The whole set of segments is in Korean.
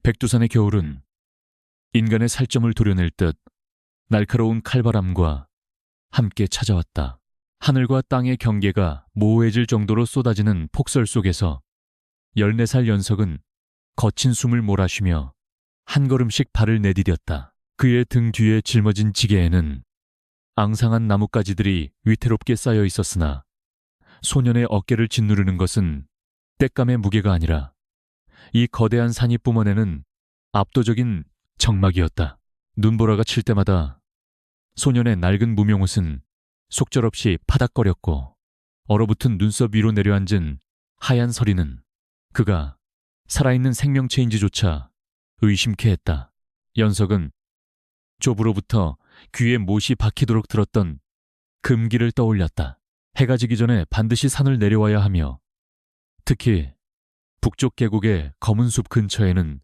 백두산의 겨울은 인간의 살점을 도려낼 듯 날카로운 칼바람과 함께 찾아왔다. 하늘과 땅의 경계가 모호해질 정도로 쏟아지는 폭설 속에서 14살 연석은 거친 숨을 몰아쉬며 한 걸음씩 발을 내디뎠다. 그의 등 뒤에 짊어진 지게에는 앙상한 나뭇가지들이 위태롭게 쌓여 있었으나 소년의 어깨를 짓누르는 것은 땔감의 무게가 아니라 이 거대한 산이 뿜어내는 압도적인 정막이었다. 눈보라가 칠 때마다 소년의 낡은 무명옷은 속절없이 파닥거렸고 얼어붙은 눈썹 위로 내려앉은 하얀 서리는 그가 살아있는 생명체인지조차 의심케 했다. 연석은 좁으로부터 귀에 못이 박히도록 들었던 금기를 떠올렸다. 해가 지기 전에 반드시 산을 내려와야 하며 특히 북쪽 계곡의 검은 숲 근처에는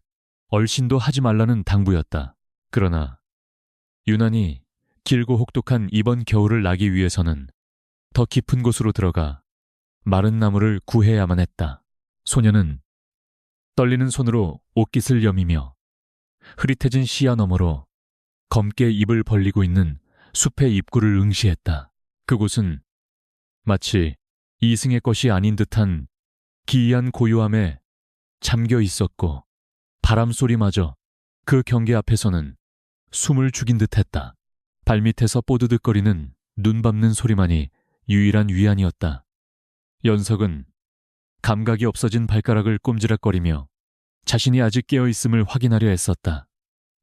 얼씬도 하지 말라는 당부였다. 그러나 유난히 길고 혹독한 이번 겨울을 나기 위해서는 더 깊은 곳으로 들어가 마른 나무를 구해야만 했다. 소녀는 떨리는 손으로 옷깃을 여미며 흐릿해진 시야 너머로 검게 입을 벌리고 있는 숲의 입구를 응시했다. 그곳은 마치 이승의 것이 아닌 듯한 기이한 고요함에 잠겨 있었고 바람소리마저 그 경계 앞에서는 숨을 죽인 듯했다. 발밑에서 뽀드득거리는 눈 밟는 소리만이 유일한 위안이었다. 연석은 감각이 없어진 발가락을 꼼지락거리며 자신이 아직 깨어있음을 확인하려 애썼다.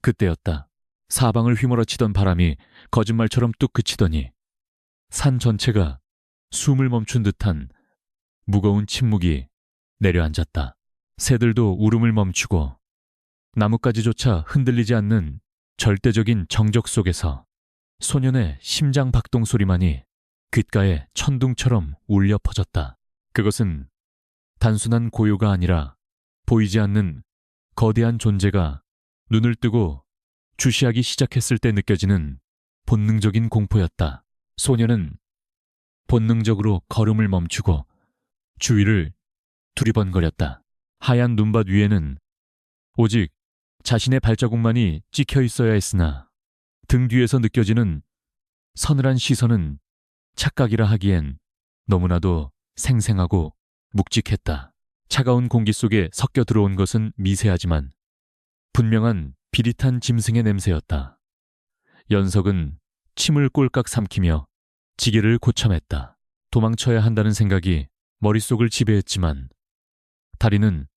그때였다. 사방을 휘몰아치던 바람이 거짓말처럼 뚝 그치더니 산 전체가 숨을 멈춘 듯한 무거운 침묵이 내려앉았다. 새들도 울음을 멈추고 나뭇가지조차 흔들리지 않는 절대적인 정적 속에서 소년의 심장 박동 소리만이 귓가에 천둥처럼 울려 퍼졌다. 그것은 단순한 고요가 아니라 보이지 않는 거대한 존재가 눈을 뜨고 주시하기 시작했을 때 느껴지는 본능적인 공포였다. 소년은 본능적으로 걸음을 멈추고 주위를 두리번거렸다. 하얀 눈밭 위에는 오직 자신의 발자국만이 찍혀 있어야 했으나 등 뒤에서 느껴지는 서늘한 시선은 착각이라 하기엔 너무나도 생생하고 묵직했다. 차가운 공기 속에 섞여 들어온 것은 미세하지만 분명한 비릿한 짐승의 냄새였다. 연석은 침을 꼴깍 삼키며 지게를 고참했다. 도망쳐야 한다는 생각이 머릿속을 지배했지만 다리는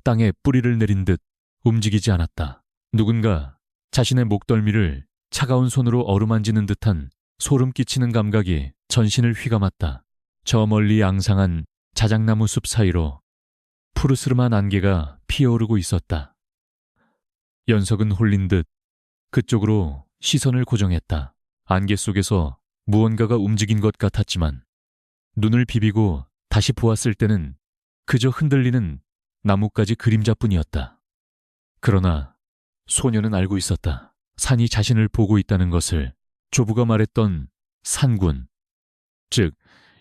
땅에 뿌리를 내린 듯 움직이지 않았다. 누군가 자신의 목덜미를 차가운 손으로 어루만지는 듯한 소름 끼치는 감각이 전신을 휘감았다. 저 멀리 앙상한 자작나무 숲 사이로 푸르스름한 안개가 피어오르고 있었다. 연석은 홀린 듯 그쪽으로 시선을 고정했다. 안개 속에서 무언가가 움직인 것 같았지만 눈을 비비고 다시 보았을 때는 그저 흔들리는 나뭇가지 그림자뿐이었다. 그러나 소녀는 알고 있었다. 산이 자신을 보고 있다는 것을. 조부가 말했던 산군, 즉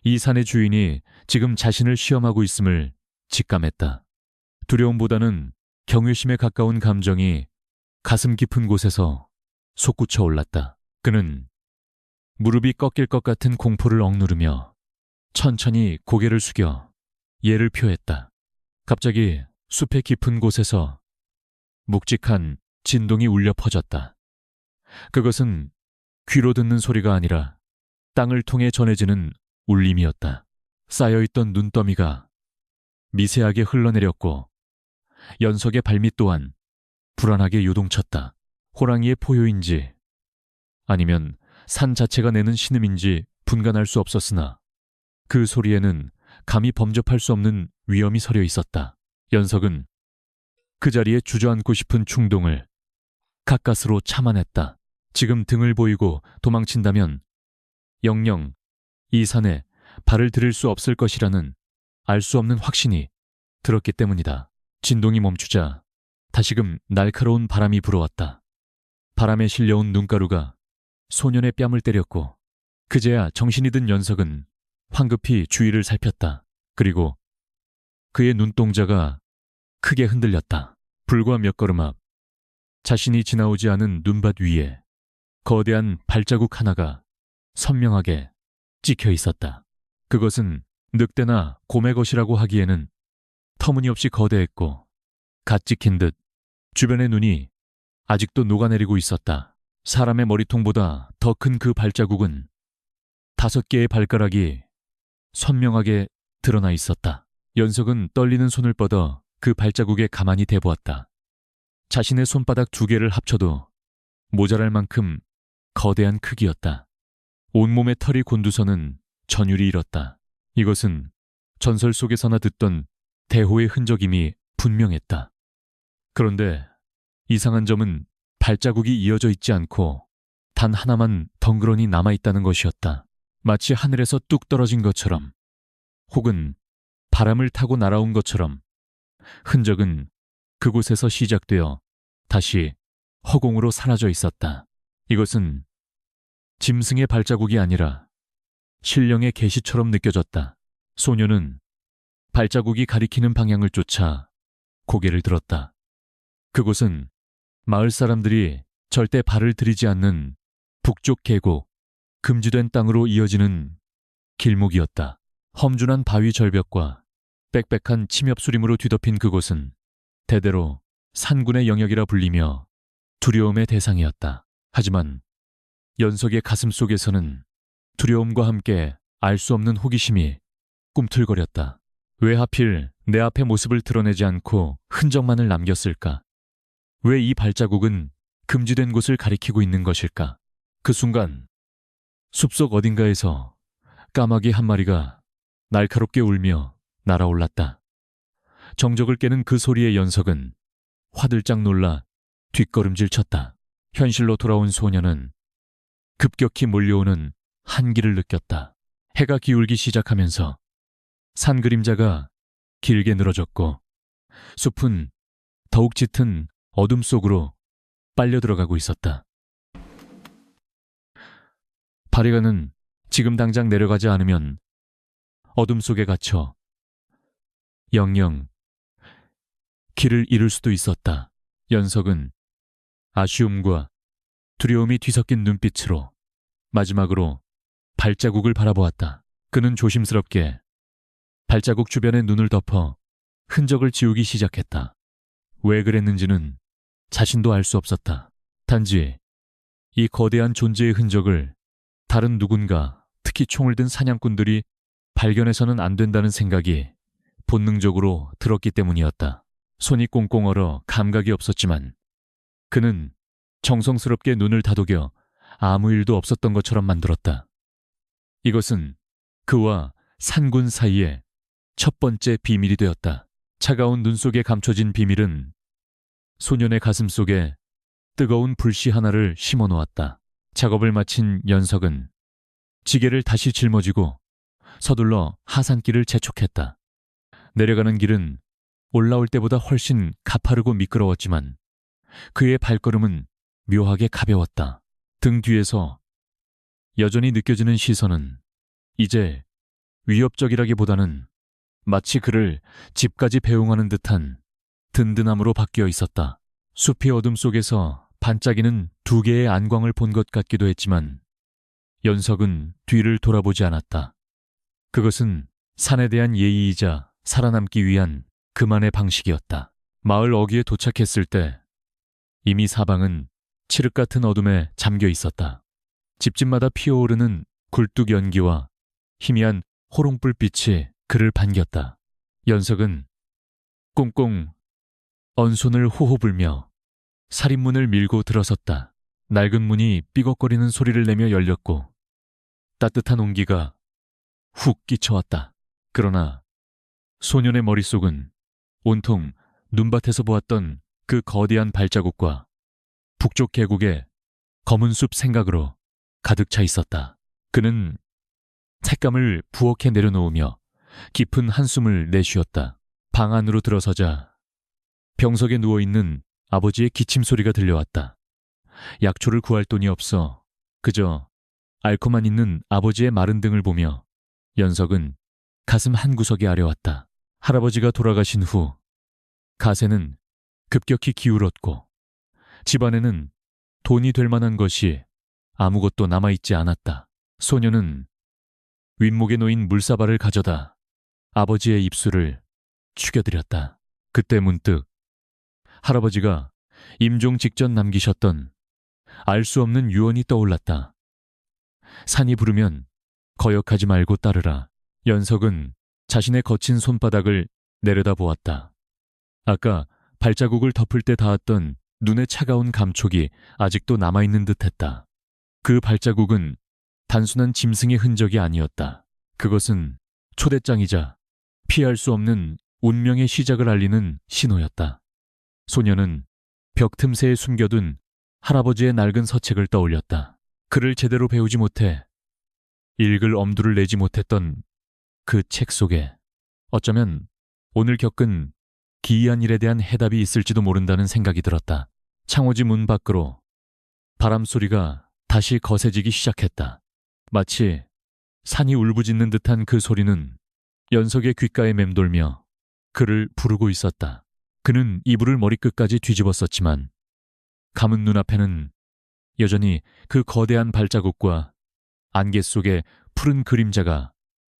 이 산의 주인이 지금 자신을 시험하고 있음을 직감했다. 두려움보다는 경외심에 가까운 감정이 가슴 깊은 곳에서 솟구쳐 올랐다. 그는 무릎이 꺾일 것 같은 공포를 억누르며 천천히 고개를 숙여 예를 표했다. 갑자기 숲의 깊은 곳에서 묵직한 진동이 울려 퍼졌다. 그것은 귀로 듣는 소리가 아니라 땅을 통해 전해지는 울림이었다. 쌓여있던 눈더미가 미세하게 흘러내렸고 연석의 발밑 또한 불안하게 요동쳤다. 호랑이의 포효인지 아니면 산 자체가 내는 신음인지 분간할 수 없었으나 그 소리에는 감히 범접할 수 없는 위험이 서려 있었다. 연석은 그 자리에 주저앉고 싶은 충동을 가까스로 참아냈다. 지금 등을 보이고 도망친다면 영영 이 산에 발을 들일 수 없을 것이라는 알 수 없는 확신이 들었기 때문이다. 진동이 멈추자 다시금 날카로운 바람이 불어왔다. 바람에 실려온 눈가루가 소년의 뺨을 때렸고 그제야 정신이 든 연석은 황급히 주위를 살폈다. 그리고 그의 눈동자가 크게 흔들렸다. 불과 몇 걸음 앞, 자신이 지나오지 않은 눈밭 위에 거대한 발자국 하나가 선명하게 찍혀 있었다. 그것은 늑대나 곰의 것이라고 하기에는 터무니없이 거대했고 갓 찍힌 듯 주변의 눈이 아직도 녹아내리고 있었다. 사람의 머리통보다 더 큰 그 발자국은 5개의 발가락이 선명하게 드러나 있었다. 연석은 떨리는 손을 뻗어 그 발자국에 가만히 대보았다. 자신의 손바닥 2개를 합쳐도 모자랄 만큼 거대한 크기였다. 온몸의 털이 곤두서는 전율이 일었다. 이것은 전설 속에서나 듣던 대호의 흔적임이 분명했다. 그런데 이상한 점은 발자국이 이어져 있지 않고 단 하나만 덩그러니 남아있다는 것이었다. 마치 하늘에서 뚝 떨어진 것처럼, 혹은 바람을 타고 날아온 것처럼 흔적은 그곳에서 시작되어 다시 허공으로 사라져 있었다. 이것은 짐승의 발자국이 아니라 신령의 계시처럼 느껴졌다. 소녀는 발자국이 가리키는 방향을 쫓아 고개를 들었다. 그곳은 마을 사람들이 절대 발을 들이지 않는 북쪽 계곡, 금지된 땅으로 이어지는 길목이었다. 험준한 바위 절벽과 빽빽한 침엽수림으로 뒤덮인 그곳은 대대로 산군의 영역이라 불리며 두려움의 대상이었다. 하지만 연석의 가슴 속에서는 두려움과 함께 알 수 없는 호기심이 꿈틀거렸다. 왜 하필 내 앞에 모습을 드러내지 않고 흔적만을 남겼을까? 왜 이 발자국은 금지된 곳을 가리키고 있는 것일까? 그 순간 숲속 어딘가에서 까마귀 한 마리가 날카롭게 울며 날아올랐다. 정적을 깨는 그 소리에 연석은 화들짝 놀라 뒷걸음질 쳤다. 현실로 돌아온 소녀는 급격히 몰려오는 한기를 느꼈다. 해가 기울기 시작하면서 산 그림자가 길게 늘어졌고 숲은 더욱 짙은 어둠 속으로 빨려 들어가고 있었다. 바리가는 지금 당장 내려가지 않으면 어둠 속에 갇혀 영영 길을 잃을 수도 있었다. 연석은 아쉬움과 두려움이 뒤섞인 눈빛으로 마지막으로 발자국을 바라보았다. 그는 조심스럽게 발자국 주변에 눈을 덮어 흔적을 지우기 시작했다. 왜 그랬는지는 자신도 알 수 없었다. 단지 이 거대한 존재의 흔적을 다른 누군가, 특히 총을 든 사냥꾼들이 발견해서는 안 된다는 생각이 본능적으로 들었기 때문이었다. 손이 꽁꽁 얼어 감각이 없었지만 그는 정성스럽게 눈을 다독여 아무 일도 없었던 것처럼 만들었다. 이것은 그와 산군 사이의 첫 번째 비밀이 되었다. 차가운 눈 속에 감춰진 비밀은 소년의 가슴 속에 뜨거운 불씨 하나를 심어 놓았다. 작업을 마친 연석은 지게를 다시 짊어지고 서둘러 하산길을 재촉했다. 내려가는 길은 올라올 때보다 훨씬 가파르고 미끄러웠지만 그의 발걸음은 묘하게 가벼웠다. 등 뒤에서 여전히 느껴지는 시선은 이제 위협적이라기보다는 마치 그를 집까지 배웅하는 듯한 든든함으로 바뀌어 있었다. 숲의 어둠 속에서 반짝이는 2개의 안광을 본 것 같기도 했지만 연석은 뒤를 돌아보지 않았다. 그것은 산에 대한 예의이자 살아남기 위한 그만의 방식이었다. 마을 어귀에 도착했을 때 이미 사방은 칠흑 같은 어둠에 잠겨 있었다. 집집마다 피어오르는 굴뚝 연기와 희미한 호롱불빛이 그를 반겼다. 연석은 꽁꽁 언 손을 호호 불며 살인문을 밀고 들어섰다. 낡은 문이 삐걱거리는 소리를 내며 열렸고 따뜻한 온기가 훅 끼쳐왔다. 그러나 소년의 머릿속은 온통 눈밭에서 보았던 그 거대한 발자국과 북쪽 계곡의 검은 숲 생각으로 가득 차 있었다. 그는 색감을 부엌에 내려놓으며 깊은 한숨을 내쉬었다. 방 안으로 들어서자 병석에 누워있는 아버지의 기침 소리가 들려왔다. 약초를 구할 돈이 없어 그저 앓고만 있는 아버지의 마른 등을 보며 연석은 가슴 한구석에 아려왔다. 할아버지가 돌아가신 후 가세는 급격히 기울었고 집안에는 돈이 될 만한 것이 아무것도 남아있지 않았다. 소녀는 윗목에 놓인 물사발을 가져다 아버지의 입술을 죽여드렸다. 그때 문득 할아버지가 임종 직전 남기셨던 알 수 없는 유언이 떠올랐다. 산이 부르면 거역하지 말고 따르라. 연석은 자신의 거친 손바닥을 내려다보았다. 아까 발자국을 덮을 때 닿았던 눈에 차가운 감촉이 아직도 남아있는 듯했다. 그 발자국은 단순한 짐승의 흔적이 아니었다. 그것은 초대장이자 피할 수 없는 운명의 시작을 알리는 신호였다. 소녀는 벽 틈새에 숨겨둔 할아버지의 낡은 서책을 떠올렸다. 글을 제대로 배우지 못해 읽을 엄두를 내지 못했던 그 책 속에 어쩌면 오늘 겪은 기이한 일에 대한 해답이 있을지도 모른다는 생각이 들었다. 창호지 문 밖으로 바람 소리가 다시 거세지기 시작했다. 마치 산이 울부짖는 듯한 그 소리는 연석의 귓가에 맴돌며 그를 부르고 있었다. 그는 이불을 머리끝까지 뒤집었었지만 감은 눈앞에는 여전히 그 거대한 발자국과 안개 속의 푸른 그림자가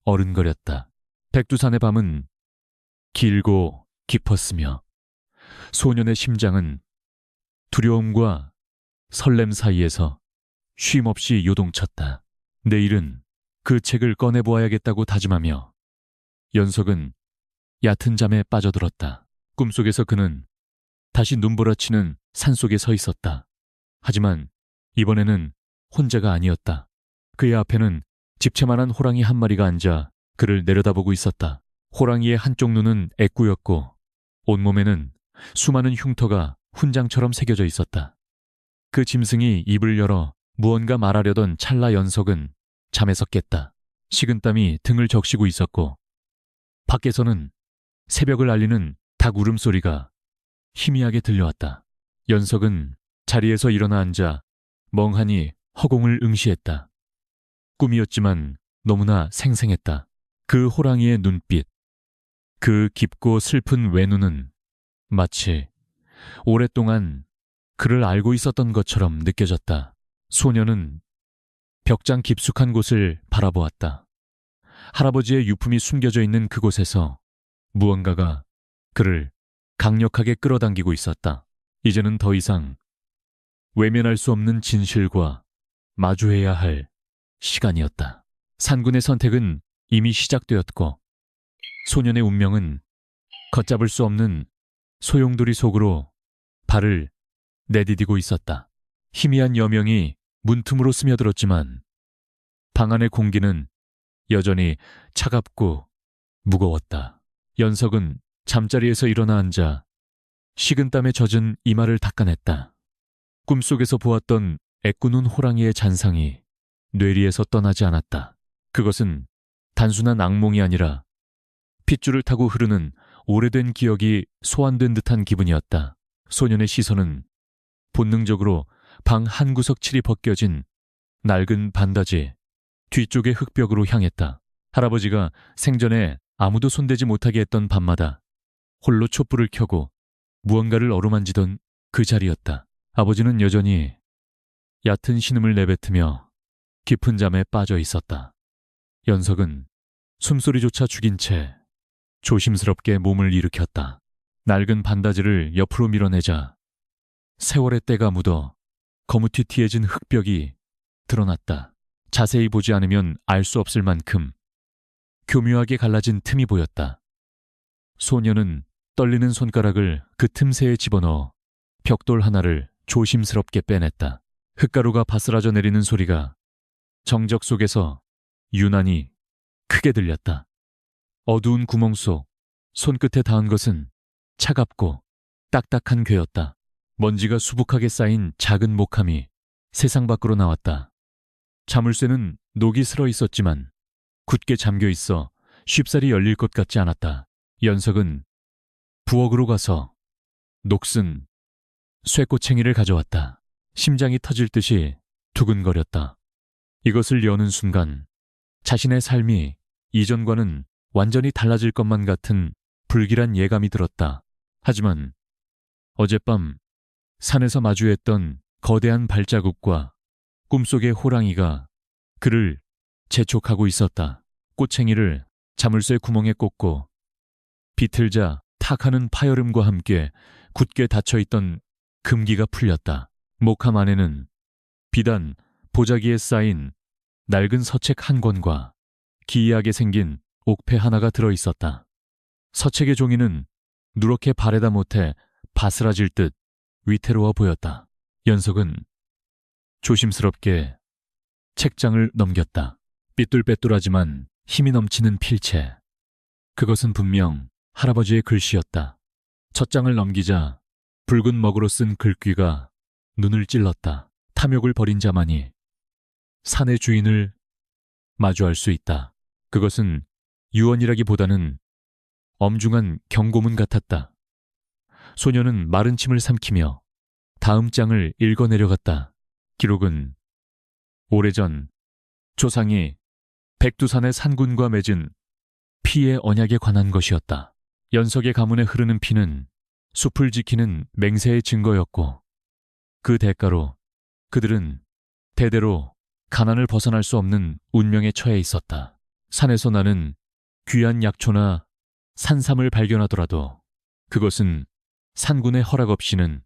어른거렸다. 백두산의 밤은 길고 깊었으며 소년의 심장은 두려움과 설렘 사이에서 쉼없이 요동쳤다. 내일은 그 책을 꺼내보아야겠다고 다짐하며 연석은 얕은 잠에 빠져들었다. 꿈속에서 그는 다시 눈부라치는 산속에 서 있었다. 하지만 이번에는 혼자가 아니었다. 그의 앞에는 집채만한 호랑이 한 마리가 앉아 그를 내려다보고 있었다. 호랑이의 한쪽 눈은 애꾸였고 온몸에는 수많은 흉터가 훈장처럼 새겨져 있었다. 그 짐승이 입을 열어 무언가 말하려던 찰나 연석은 잠에서 깼다. 식은땀이 등을 적시고 있었고 밖에서는 새벽을 알리는 닭 울음소리가 희미하게 들려왔다. 연석은 자리에서 일어나 앉아 멍하니 허공을 응시했다. 꿈이었지만 너무나 생생했다. 그 호랑이의 눈빛, 그 깊고 슬픈 외눈은 마치 오랫동안 그를 알고 있었던 것처럼 느껴졌다. 소녀는 벽장 깊숙한 곳을 바라보았다. 할아버지의 유품이 숨겨져 있는 그곳에서 무언가가 그를 강력하게 끌어당기고 있었다. 이제는 더 이상 외면할 수 없는 진실과 마주해야 할 시간이었다. 산군의 선택은 이미 시작되었고 소년의 운명은 걷잡을 수 없는 소용돌이 속으로 발을 내디디고 있었다. 희미한 여명이 문틈으로 스며들었지만 방 안의 공기는 여전히 차갑고 무거웠다. 연석은 잠자리에서 일어나 앉아 식은땀에 젖은 이마를 닦아냈다. 꿈속에서 보았던 애꾸는 호랑이의 잔상이 뇌리에서 떠나지 않았다. 그것은 단순한 악몽이 아니라 핏줄을 타고 흐르는 오래된 기억이 소환된 듯한 기분이었다. 소년의 시선은 본능적으로 방 한구석 칠이 벗겨진 낡은 반다지 뒤쪽의 흙벽으로 향했다. 할아버지가 생전에 아무도 손대지 못하게 했던 밤마다 홀로 촛불을 켜고 무언가를 어루만지던 그 자리였다. 아버지는 여전히 얕은 신음을 내뱉으며 깊은 잠에 빠져 있었다. 연석은 숨소리조차 죽인 채 조심스럽게 몸을 일으켰다. 낡은 반다지를 옆으로 밀어내자 세월의 때가 묻어 거무튀튀해진 흙벽이 드러났다. 자세히 보지 않으면 알 수 없을 만큼 교묘하게 갈라진 틈이 보였다. 소녀는 떨리는 손가락을 그 틈새에 집어넣어 벽돌 하나를 조심스럽게 빼냈다. 흙가루가 바스라져 내리는 소리가 정적 속에서 유난히 크게 들렸다. 어두운 구멍 속 손끝에 닿은 것은 차갑고 딱딱한 괴였다. 먼지가 수북하게 쌓인 작은 목함이 세상 밖으로 나왔다. 자물쇠는 녹이 슬어 있었지만 굳게 잠겨 있어 쉽사리 열릴 것 같지 않았다. 연석은 부엌으로 가서 녹슨 쇠꼬챙이를 가져왔다. 심장이 터질 듯이 두근거렸다. 이것을 여는 순간 자신의 삶이 이전과는 완전히 달라질 것만 같은 불길한 예감이 들었다. 하지만 어젯밤 산에서 마주했던 거대한 발자국과 꿈속의 호랑이가 그를 재촉하고 있었다. 꼬챙이를 자물쇠 구멍에 꽂고 비틀자 탁하는 파열음과 함께 굳게 닫혀있던 금기가 풀렸다. 목함 안에는 비단 보자기에 쌓인 낡은 서책 한 권과 기이하게 생긴 옥패 하나가 들어있었다. 서책의 종이는 누렇게 바래다 못해 바스라질 듯 위태로워 보였다. 연석은 조심스럽게 책장을 넘겼다. 삐뚤빼뚤하지만 힘이 넘치는 필체. 그것은 분명 할아버지의 글씨였다. 첫 장을 넘기자 붉은 먹으로 쓴 글귀가 눈을 찔렀다. 탐욕을 벌인 자만이 산의 주인을 마주할 수 있다. 그것은 유언이라기보다는 엄중한 경고문 같았다. 소녀는 마른 침을 삼키며 다음 장을 읽어내려갔다. 기록은 오래전 조상이 백두산의 산군과 맺은 피의 언약에 관한 것이었다. 연석의 가문에 흐르는 피는 숲을 지키는 맹세의 증거였고 그 대가로 그들은 대대로 가난을 벗어날 수 없는 운명에 처해 있었다. 산에서 나는 귀한 약초나 산삼을 발견하더라도 그것은 산군의 허락 없이는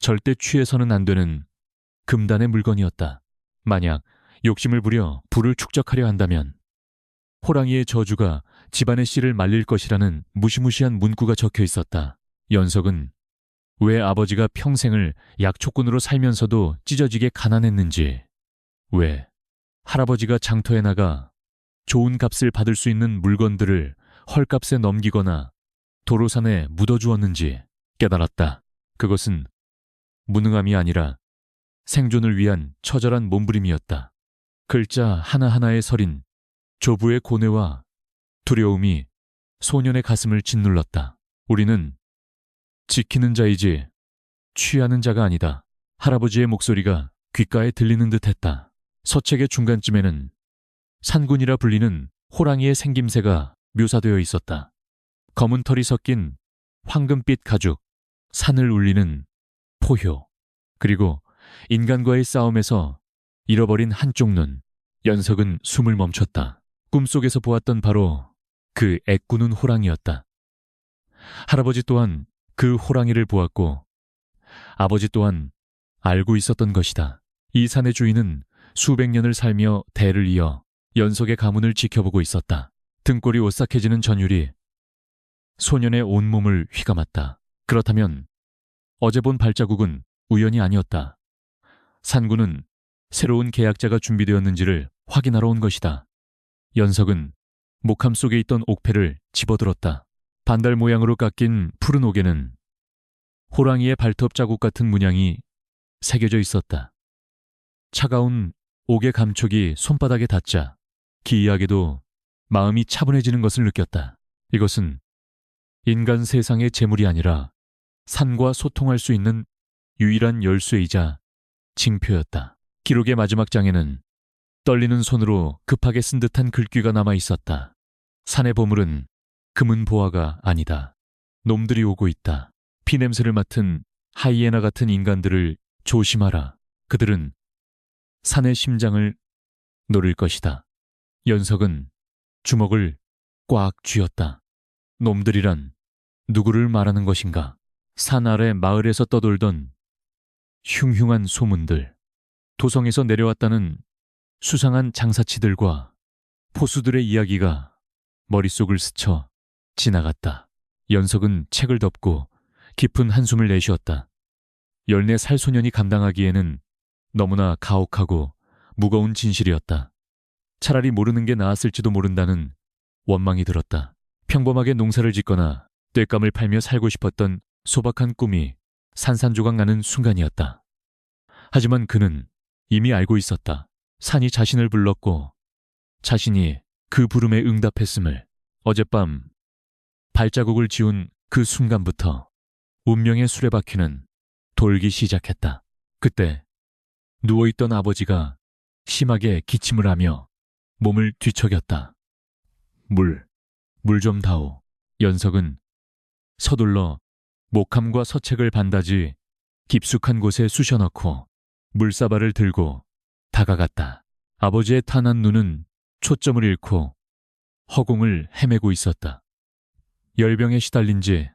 절대 취해서는 안 되는 금단의 물건이었다. 만약 욕심을 부려 부를 축적하려 한다면 호랑이의 저주가 집안의 씨를 말릴 것이라는 무시무시한 문구가 적혀 있었다. 연석은 왜 아버지가 평생을 약초꾼으로 살면서도 찢어지게 가난했는지, 왜 할아버지가 장터에 나가 좋은 값을 받을 수 있는 물건들을 헐값에 넘기거나 도로산에 묻어주었는지 깨달았다. 그것은 무능함이 아니라 생존을 위한 처절한 몸부림이었다. 글자 하나하나에 서린 조부의 고뇌와 두려움이 소년의 가슴을 짓눌렀다. 우리는 지키는 자이지 취하는 자가 아니다. 할아버지의 목소리가 귓가에 들리는 듯했다. 서책의 중간쯤에는 산군이라 불리는 호랑이의 생김새가 묘사되어 있었다. 검은 털이 섞인 황금빛 가죽, 산을 울리는 포효, 그리고 인간과의 싸움에서 잃어버린 한쪽 눈. 연석은 숨을 멈췄다. 꿈속에서 보았던 바로 그 애꾸는 호랑이였다. 할아버지 또한 그 호랑이를 보았고 아버지 또한 알고 있었던 것이다. 이 산의 주인은 수백 년을 살며 대를 이어 연석의 가문을 지켜보고 있었다. 등골이 오싹해지는 전율이 소년의 온몸을 휘감았다. 그렇다면 어제 본 발자국은 우연이 아니었다. 산군은 새로운 계약자가 준비되었는지를 확인하러 온 것이다. 연석은 목함 속에 있던 옥패를 집어들었다. 반달 모양으로 깎인 푸른 옥에는 호랑이의 발톱 자국 같은 문양이 새겨져 있었다. 차가운 옥의 감촉이 손바닥에 닿자 기이하게도 마음이 차분해지는 것을 느꼈다. 이것은 인간 세상의 재물이 아니라 산과 소통할 수 있는 유일한 열쇠이자 징표였다. 기록의 마지막 장에는 떨리는 손으로 급하게 쓴 듯한 글귀가 남아 있었다. 산의 보물은 금은 보화가 아니다. 놈들이 오고 있다. 피냄새를 맡은 하이에나 같은 인간들을 조심하라. 그들은 산의 심장을 노릴 것이다. 연석은 주먹을 꽉 쥐었다. 놈들이란 누구를 말하는 것인가? 산 아래 마을에서 떠돌던 흉흉한 소문들, 도성에서 내려왔다는 수상한 장사치들과 포수들의 이야기가 머릿속을 스쳐 지나갔다. 연석은 책을 덮고 깊은 한숨을 내쉬었다. 14살 소년이 감당하기에는 너무나 가혹하고 무거운 진실이었다. 차라리 모르는 게 나았을지도 모른다는 원망이 들었다. 평범하게 농사를 짓거나 땔감을 팔며 살고 싶었던 소박한 꿈이 산산조각 나는 순간이었다. 하지만 그는 이미 알고 있었다. 산이 자신을 불렀고 자신이 그 부름에 응답했음을. 어젯밤 발자국을 지운 그 순간부터 운명의 수레바퀴는 돌기 시작했다. 그때 누워있던 아버지가 심하게 기침을 하며 몸을 뒤척였다. 물 좀 다오. 연석은 서둘러 목함과 서책을 반다지 깊숙한 곳에 쑤셔넣고 물사발을 들고 다가갔다. 아버지의 탄한 눈은 초점을 잃고 허공을 헤매고 있었다. 열병에 시달린 지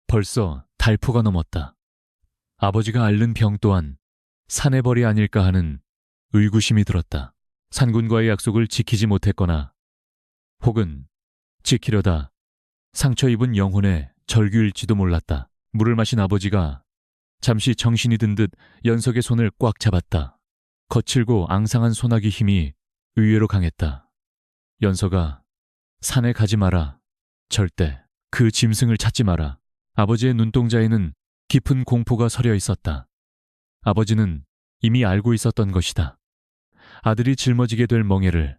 벌써 달포가 넘었다. 아버지가 앓는 병 또한 사내벌이 아닐까 하는 의구심이 들었다. 산군과의 약속을 지키지 못했거나 혹은 지키려다 상처 입은 영혼의 절규일지도 몰랐다. 물을 마신 아버지가 잠시 정신이 든 듯 연석의 손을 꽉 잡았다. 거칠고 앙상한 소나기 힘이 의외로 강했다. 연석아, 산에 가지 마라. 절대 그 짐승을 찾지 마라. 아버지의 눈동자에는 깊은 공포가 서려 있었다. 아버지는 이미 알고 있었던 것이다. 아들이 짊어지게 될 멍해를,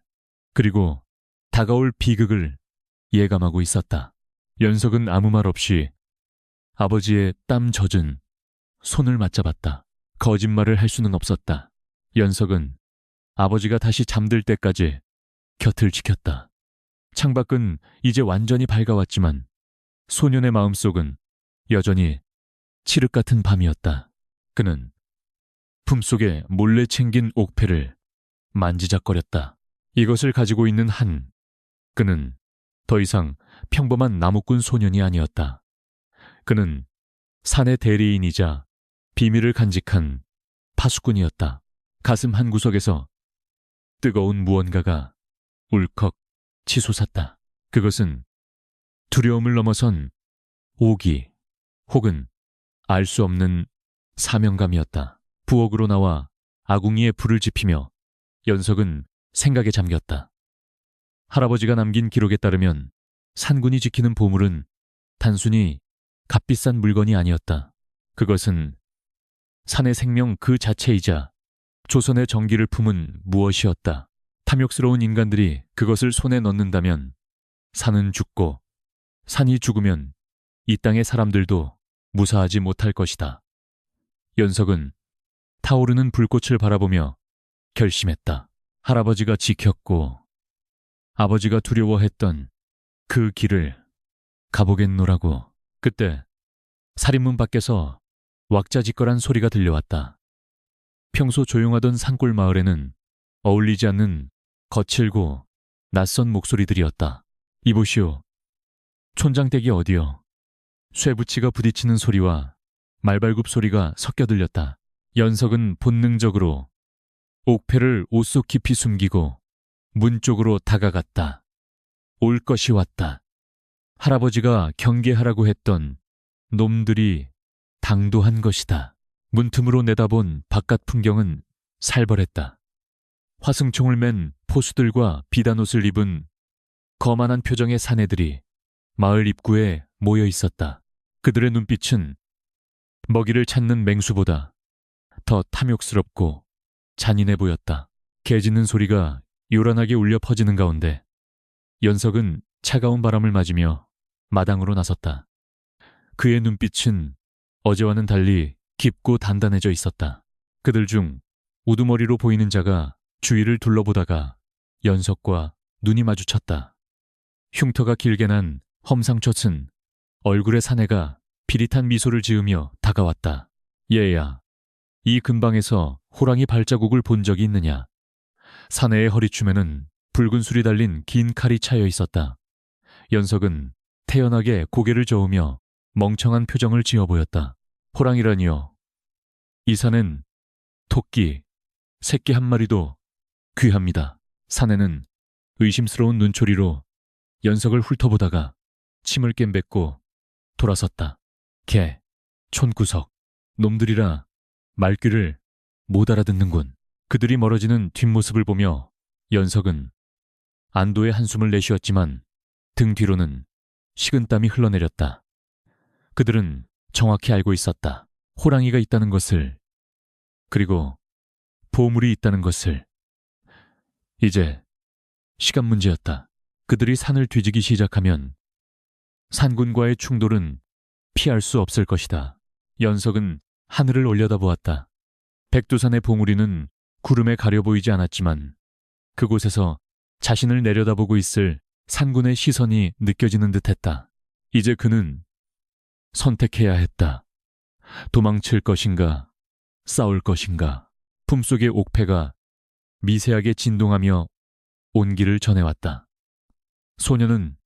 그리고 다가올 비극을 예감하고 있었다. 연석은 아무 말 없이 아버지의 땀 젖은 손을 맞잡았다. 거짓말을 할 수는 없었다. 연석은 아버지가 다시 잠들 때까지 곁을 지켰다. 창밖은 이제 완전히 밝아왔지만 소년의 마음속은 여전히 칠흑 같은 밤이었다. 그는 품속에 몰래 챙긴 옥패를 만지작거렸다. 이것을 가지고 있는 한, 그는 더 이상 평범한 나무꾼 소년이 아니었다. 그는 산의 대리인이자 비밀을 간직한 파수꾼이었다. 가슴 한 구석에서 뜨거운 무언가가 울컥 치솟았다. 그것은 두려움을 넘어선 오기 혹은 알 수 없는 사명감이었다. 부엌으로 나와 아궁이에 불을 지피며 연석은 생각에 잠겼다. 할아버지가 남긴 기록에 따르면 산군이 지키는 보물은 단순히 값비싼 물건이 아니었다. 그것은 산의 생명 그 자체이자 조선의 정기를 품은 무엇이었다. 탐욕스러운 인간들이 그것을 손에 넣는다면 산은 죽고 산이 죽으면 이 땅의 사람들도 무사하지 못할 것이다. 연석은 타오르는 불꽃을 바라보며 결심했다. 할아버지가 지켰고 아버지가 두려워했던 그 길을 가보겠노라고. 그때 살인문 밖에서 왁자지껄한 소리가 들려왔다. 평소 조용하던 산골 마을에는 어울리지 않는 거칠고 낯선 목소리들이었다. 이보시오. 촌장댁이 어디요? 쇠붙이가 부딪히는 소리와 말발굽 소리가 섞여 들렸다. 연석은 본능적으로 옥패를 옷 속 깊이 숨기고 문 쪽으로 다가갔다. 올 것이 왔다. 할아버지가 경계하라고 했던 놈들이 당도한 것이다. 문틈으로 내다본 바깥 풍경은 살벌했다. 화승총을 맨 포수들과 비단 옷을 입은 거만한 표정의 사내들이 마을 입구에 모여 있었다. 그들의 눈빛은 먹이를 찾는 맹수보다 더 탐욕스럽고 잔인해 보였다. 개 짖는 소리가 요란하게 울려 퍼지는 가운데 연석은 차가운 바람을 맞으며 마당으로 나섰다. 그의 눈빛은 어제와는 달리 깊고 단단해져 있었다. 그들 중 우두머리로 보이는 자가 주위를 둘러보다가 연석과 눈이 마주쳤다. 흉터가 길게 난 험상궂은 얼굴의 사내가 비릿한 미소를 지으며 다가왔다. 얘야, 이 근방에서 호랑이 발자국을 본 적이 있느냐? 사내의 허리춤에는 붉은 술이 달린 긴 칼이 차여 있었다. 연석은 태연하게 고개를 저으며 멍청한 표정을 지어 보였다. 호랑이라니요. 이 산엔 토끼, 새끼 한 마리도 귀합니다. 사내는 의심스러운 눈초리로 연석을 훑어보다가 침을 깸뱉고 돌아섰다. 개, 촌구석, 놈들이라 말귀를 못 알아듣는군. 그들이 멀어지는 뒷모습을 보며 연석은 안도의 한숨을 내쉬었지만 등 뒤로는 식은땀이 흘러내렸다. 그들은 정확히 알고 있었다. 호랑이가 있다는 것을, 그리고 보물이 있다는 것을. 이제 시간 문제였다. 그들이 산을 뒤지기 시작하면 산군과의 충돌은 피할 수 없을 것이다. 연석은 하늘을 올려다보았다. 백두산의 봉우리는 구름에 가려 보이지 않았지만 그곳에서 자신을 내려다보고 있을 산군의 시선이 느껴지는 듯했다. 이제 그는 선택해야 했다. 도망칠 것인가, 싸울 것인가. 품속의 옥패가 미세하게 진동하며 온기를 전해왔다. 소녀는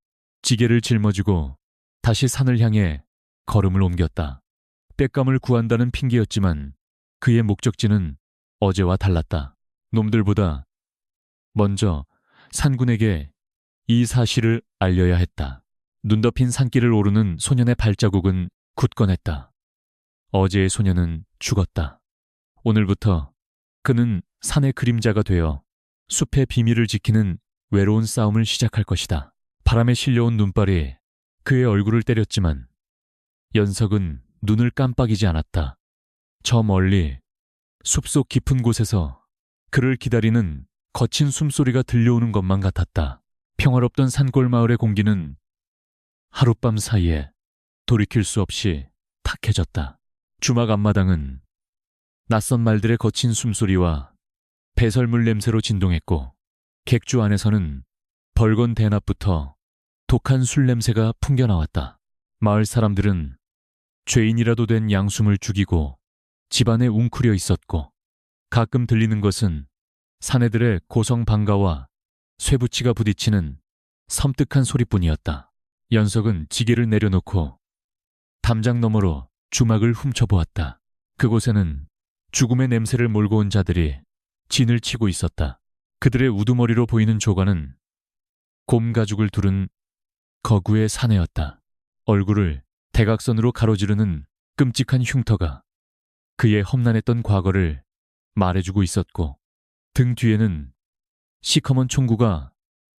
지게를 짊어지고 다시 산을 향해 걸음을 옮겼다. 땔감을 구한다는 핑계였지만 그의 목적지는 어제와 달랐다. 놈들보다 먼저 산군에게 이 사실을 알려야 했다. 눈 덮인 산길을 오르는 소년의 발자국은 굳건했다. 어제의 소년은 죽었다. 오늘부터 그는 산의 그림자가 되어 숲의 비밀을 지키는 외로운 싸움을 시작할 것이다. 바람에 실려온 눈발이 그의 얼굴을 때렸지만 연석은 눈을 깜빡이지 않았다. 저 멀리 숲속 깊은 곳에서 그를 기다리는 거친 숨소리가 들려오는 것만 같았다. 평화롭던 산골 마을의 공기는 하룻밤 사이에 돌이킬 수 없이 탁해졌다. 주막 앞마당은 낯선 말들의 거친 숨소리와 배설물 냄새로 진동했고 객주 안에서는 벌건 대낮부터 독한 술 냄새가 풍겨나왔다. 마을 사람들은 죄인이라도 된 양숨을 죽이고 집안에 웅크려 있었고 가끔 들리는 것은 사내들의 고성방가와 쇠붙이가 부딪히는 섬뜩한 소리뿐이었다. 연석은 지게를 내려놓고 담장 너머로 주막을 훔쳐보았다. 그곳에는 죽음의 냄새를 몰고 온 자들이 진을 치고 있었다. 그들의 우두머리로 보이는 조관은 곰 가죽을 두른 거구의 사내였다. 얼굴을 대각선으로 가로지르는 끔찍한 흉터가 그의 험난했던 과거를 말해주고 있었고 등 뒤에는 시커먼 총구가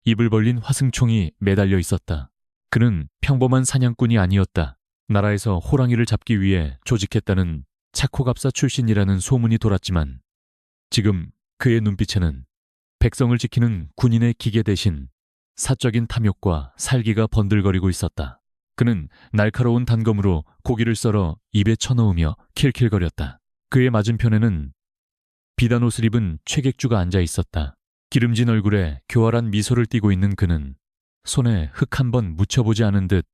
입을 벌린 화승총이 매달려 있었다. 그는 평범한 사냥꾼이 아니었다. 나라에서 호랑이를 잡기 위해 조직했다는 차코갑사 출신이라는 소문이 돌았지만 지금 그의 눈빛에는 백성을 지키는 군인의 기계 대신 사적인 탐욕과 살기가 번들거리고 있었다. 그는 날카로운 단검으로 고기를 썰어 입에 쳐넣으며 킬킬거렸다. 그의 맞은편에는 비단 옷을 입은 최객주가 앉아 있었다. 기름진 얼굴에 교활한 미소를 띠고 있는 그는 손에 흙 한 번 묻혀보지 않은 듯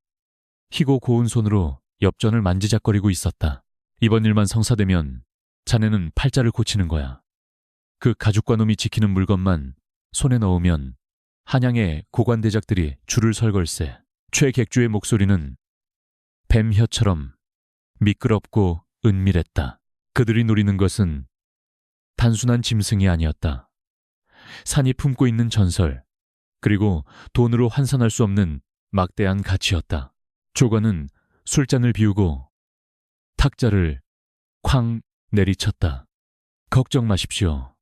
희고 고운 손으로 엽전을 만지작거리고 있었다. 이번 일만 성사되면 자네는 팔자를 고치는 거야. 그 가죽과 놈이 지키는 물건만 손에 넣으면 한양의 고관대작들이 줄을 설 걸세. 최객주의 목소리는 뱀혀처럼 미끄럽고 은밀했다. 그들이 노리는 것은 단순한 짐승이 아니었다. 산이 품고 있는 전설, 그리고 돈으로 환산할 수 없는 막대한 가치였다. 조관은 술잔을 비우고 탁자를 쾅 내리쳤다. 걱정 마십시오.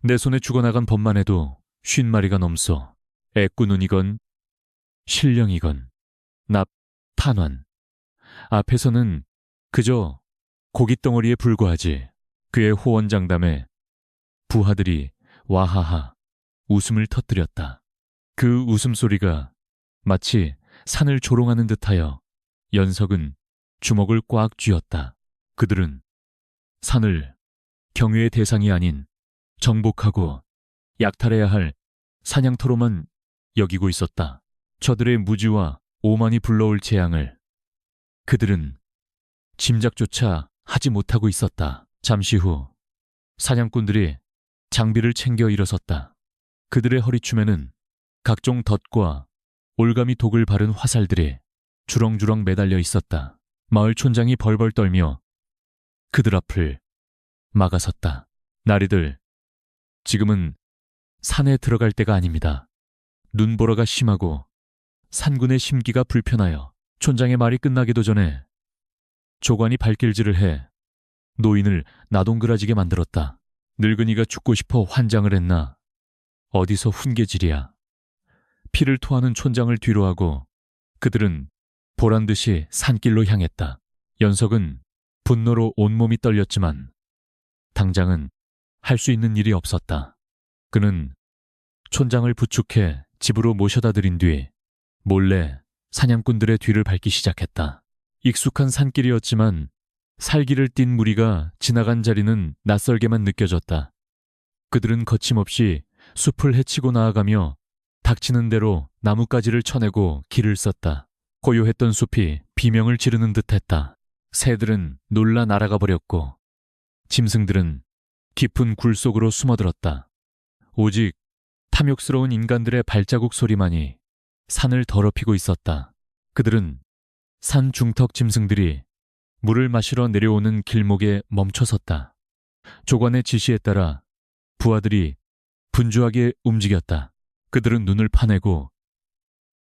내 손에 죽어나간 법만 해도 50마리가 넘소. 애꾸눈이건 신령이건 납, 탄환. 앞에서는 그저 고깃덩어리에 불과하지. 그의 호언장담에 부하들이 와하하 웃음을 터뜨렸다. 그 웃음소리가 마치 산을 조롱하는 듯하여 연석은 주먹을 꽉 쥐었다. 그들은 산을 경외의 대상이 아닌 정복하고 약탈해야 할 사냥터로만 여기고 있었다. 저들의 무지와 오만이 불러올 재앙을 그들은 짐작조차 하지 못하고 있었다. 잠시 후 사냥꾼들이 장비를 챙겨 일어섰다. 그들의 허리춤에는 각종 덫과 올가미 독을 바른 화살들이 주렁주렁 매달려 있었다. 마을 촌장이 벌벌 떨며 그들 앞을 막아섰다. 나리들, 지금은 산에 들어갈 때가 아닙니다. 눈보라가 심하고 산군의 심기가 불편하여 촌장의 말이 끝나기도 전에 조관이 발길질을 해 노인을 나동그라지게 만들었다. 늙은이가 죽고 싶어 환장을 했나? 어디서 훈계질이야. 피를 토하는 촌장을 뒤로하고 그들은 보란듯이 산길로 향했다. 연석은 분노로 온몸이 떨렸지만 당장은 할 수 있는 일이 없었다. 그는 촌장을 부축해 집으로 모셔다 들인 뒤 몰래 사냥꾼들의 뒤를 밟기 시작했다. 익숙한 산길이었지만 살기를 띤 무리가 지나간 자리는 낯설게만 느껴졌다. 그들은 거침없이 숲을 헤치고 나아가며 닥치는 대로 나뭇가지를 쳐내고 길을 썼다. 고요했던 숲이 비명을 지르는 듯했다. 새들은 놀라 날아가 버렸고 짐승들은 깊은 굴 속으로 숨어들었다. 오직 탐욕스러운 인간들의 발자국 소리만이 산을 더럽히고 있었다. 그들은 산 중턱 짐승들이 물을 마시러 내려오는 길목에 멈춰섰다. 조관의 지시에 따라 부하들이 분주하게 움직였다. 그들은 눈을 파내고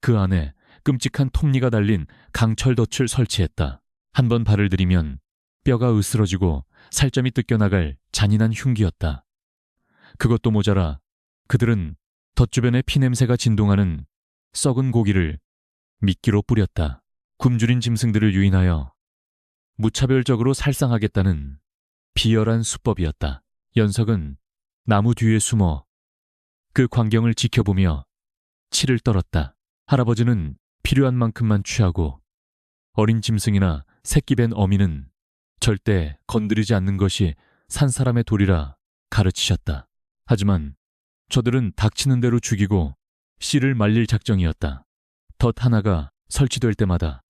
그 안에 끔찍한 톱니가 달린 강철덫을 설치했다. 한 번 발을 들이면 뼈가 으스러지고 살점이 뜯겨나갈 잔인한 흉기였다. 그것도 모자라 그들은 덫 주변의 피냄새가 진동하는 썩은 고기를 미끼로 뿌렸다. 굶주린 짐승들을 유인하여 무차별적으로 살상하겠다는 비열한 수법이었다. 연석은 나무 뒤에 숨어 그 광경을 지켜보며 치를 떨었다. 할아버지는 필요한 만큼만 취하고 어린 짐승이나 새끼 밴 어미는 절대 건드리지 않는 것이 산 사람의 도리라 가르치셨다. 하지만 저들은 닥치는 대로 죽이고 씨를 말릴 작정이었다. 덫 하나가 설치될 때마다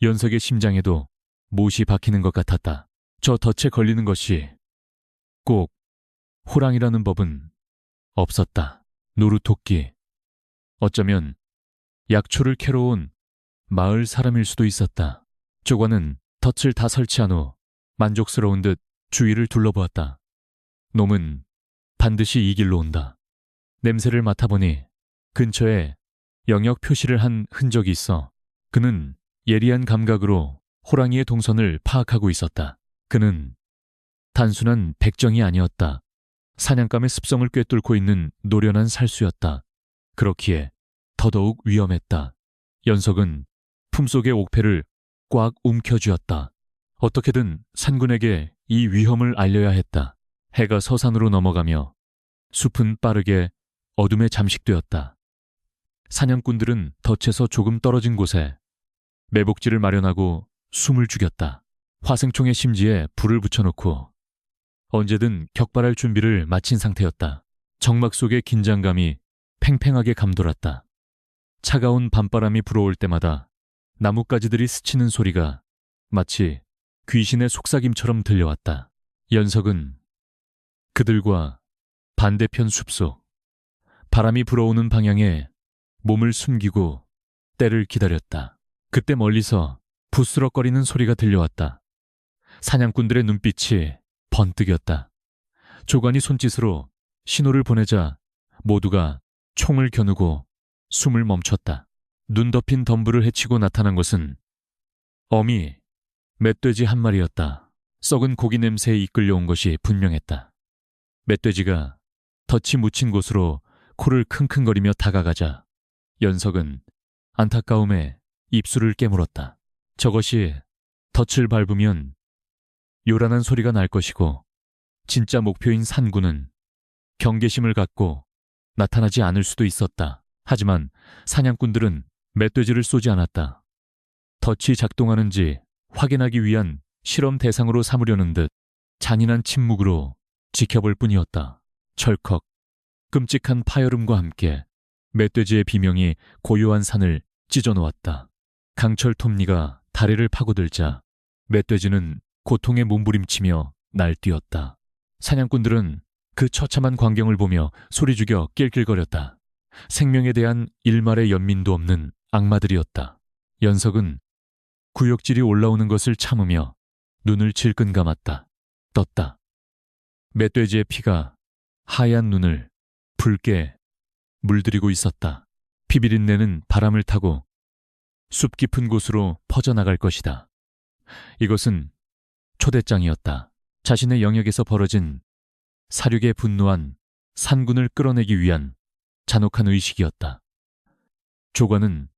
연석의 심장에도 못이 박히는 것 같았다. 저 덫에 걸리는 것이 꼭 호랑이라는 법은 없었다. 노루토끼, 어쩌면 약초를 캐러 온 마을 사람일 수도 있었다. 조관은 덫을 다 설치한 후 만족스러운 듯 주위를 둘러보았다. 놈은 반드시 이 길로 온다. 냄새를 맡아보니 근처에 영역 표시를 한 흔적이 있어 그는 예리한 감각으로 호랑이의 동선을 파악하고 있었다. 그는 단순한 백정이 아니었다. 사냥감의 습성을 꿰뚫고 있는 노련한 살수였다. 그렇기에 더더욱 위험했다. 연석은 품속의 옥패를 꽉 움켜쥐었다. 어떻게든 산군에게 이 위험을 알려야 했다. 해가 서산으로 넘어가며 숲은 빠르게 어둠에 잠식되었다. 사냥꾼들은 덫에서 조금 떨어진 곳에 매복지를 마련하고 숨을 죽였다. 화생총의 심지에 불을 붙여놓고 언제든 격발할 준비를 마친 상태였다. 정막 속의 긴장감이 팽팽하게 감돌았다. 차가운 밤바람이 불어올 때마다 나뭇가지들이 스치는 소리가 마치 귀신의 속삭임처럼 들려왔다. 연석은 그들과 반대편 숲속, 바람이 불어오는 방향에 몸을 숨기고 때를 기다렸다. 그때 멀리서 부스럭거리는 소리가 들려왔다. 사냥꾼들의 눈빛이 번뜩였다. 조관이 손짓으로 신호를 보내자 모두가 총을 겨누고 숨을 멈췄다. 눈 덮인 덤불을 헤치고 나타난 것은 어미 멧돼지 한 마리였다. 썩은 고기 냄새에 이끌려온 것이 분명했다. 멧돼지가 덫이 묻힌 곳으로 코를 킁킁거리며 다가가자 연석은 안타까움에 입술을 깨물었다. 저것이 덫을 밟으면 요란한 소리가 날 것이고 진짜 목표인 산군은 경계심을 갖고 나타나지 않을 수도 있었다. 하지만 사냥꾼들은 멧돼지를 쏘지 않았다. 덫이 작동하는지 확인하기 위한 실험 대상으로 삼으려는 듯 잔인한 침묵으로 지켜볼 뿐이었다. 철컥, 끔찍한 파열음과 함께 멧돼지의 비명이 고요한 산을 찢어놓았다. 강철 톱니가 다리를 파고들자 멧돼지는 고통에 몸부림치며 날뛰었다. 사냥꾼들은 그 처참한 광경을 보며 소리 죽여 낄낄거렸다. 생명에 대한 일말의 연민도 없는 악마들이었다. 연석은 구역질이 올라오는 것을 참으며 눈을 질끈 감았다. 떴다. 멧돼지의 피가 하얀 눈을 붉게 물들이고 있었다. 피비린내는 바람을 타고 숲 깊은 곳으로 퍼져나갈 것이다. 이것은 초대장이었다. 자신의 영역에서 벌어진 사륙에 분노한 산군을 끌어내기 위한 잔혹한 의식이었다. 조관은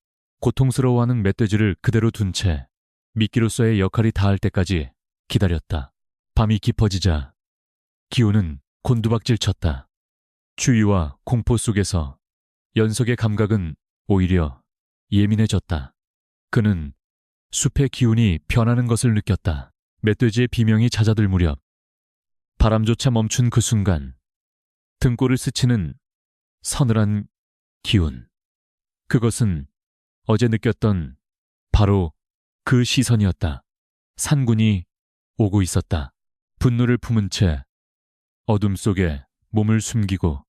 고통스러워하는 멧돼지를 그대로 둔 채 미끼로서의 역할이 다할 때까지 기다렸다. 밤이 깊어지자 기온은 곤두박질 쳤다. 추위와 공포 속에서 연석의 감각은 오히려 예민해졌다. 그는 숲의 기운이 변하는 것을 느꼈다. 멧돼지의 비명이 잦아들 무렵 바람조차 멈춘 그 순간 등골을 스치는 서늘한 기운. 그것은 어제 느꼈던 바로 그 시선이었다. 산군이 오고 있었다. 분노를 품은 채 어둠 속에 몸을 숨기고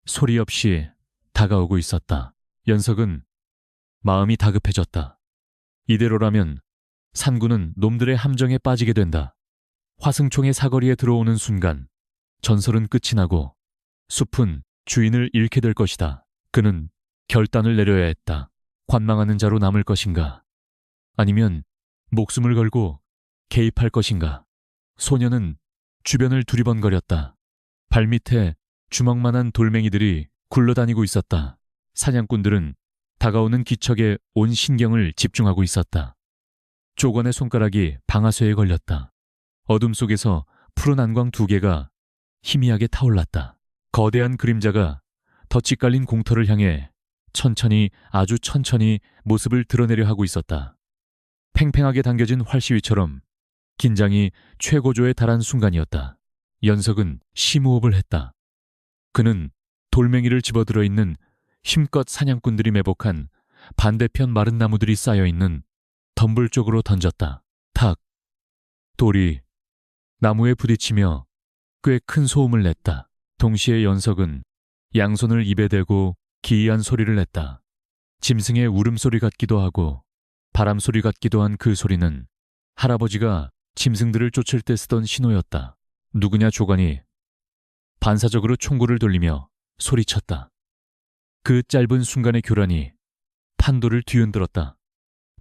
소리 없이 다가오고 있었다. 연석은 마음이 다급해졌다. 이대로라면 산군은 놈들의 함정에 빠지게 된다. 화승총의 사거리에 들어오는 순간 전설은 끝이 나고 숲은 주인을 잃게 될 것이다. 그는 결단을 내려야 했다. 관망하는 자로 남을 것인가? 아니면 목숨을 걸고 개입할 것인가? 소녀는 주변을 두리번거렸다. 발밑에 주먹만한 돌멩이들이 굴러다니고 있었다. 사냥꾼들은 다가오는 기척에 온 신경을 집중하고 있었다. 조건의 손가락이 방아쇠에 걸렸다. 어둠 속에서 푸른 안광 두 개가 희미하게 타올랐다. 거대한 그림자가 덫이 깔린 공터를 향해 천천히, 아주 천천히 모습을 드러내려 하고 있었다. 팽팽하게 당겨진 활시위처럼 긴장이 최고조에 달한 순간이었다. 연석은 심호흡을 했다. 그는 돌멩이를 집어들어 있는 힘껏 사냥꾼들이 매복한 반대편 마른 나무들이 쌓여있는 덤불 쪽으로 던졌다. 탁! 돌이 나무에 부딪히며 꽤 큰 소음을 냈다. 동시에 연석은 양손을 입에 대고 기이한 소리를 냈다. 짐승의 울음소리 같기도 하고 바람소리 같기도 한 그 소리는 할아버지가 짐승들을 쫓을 때 쓰던 신호였다. 누구냐 조관이 반사적으로 총구를 돌리며 소리쳤다. 그 짧은 순간의 교란이 판도를 뒤흔들었다.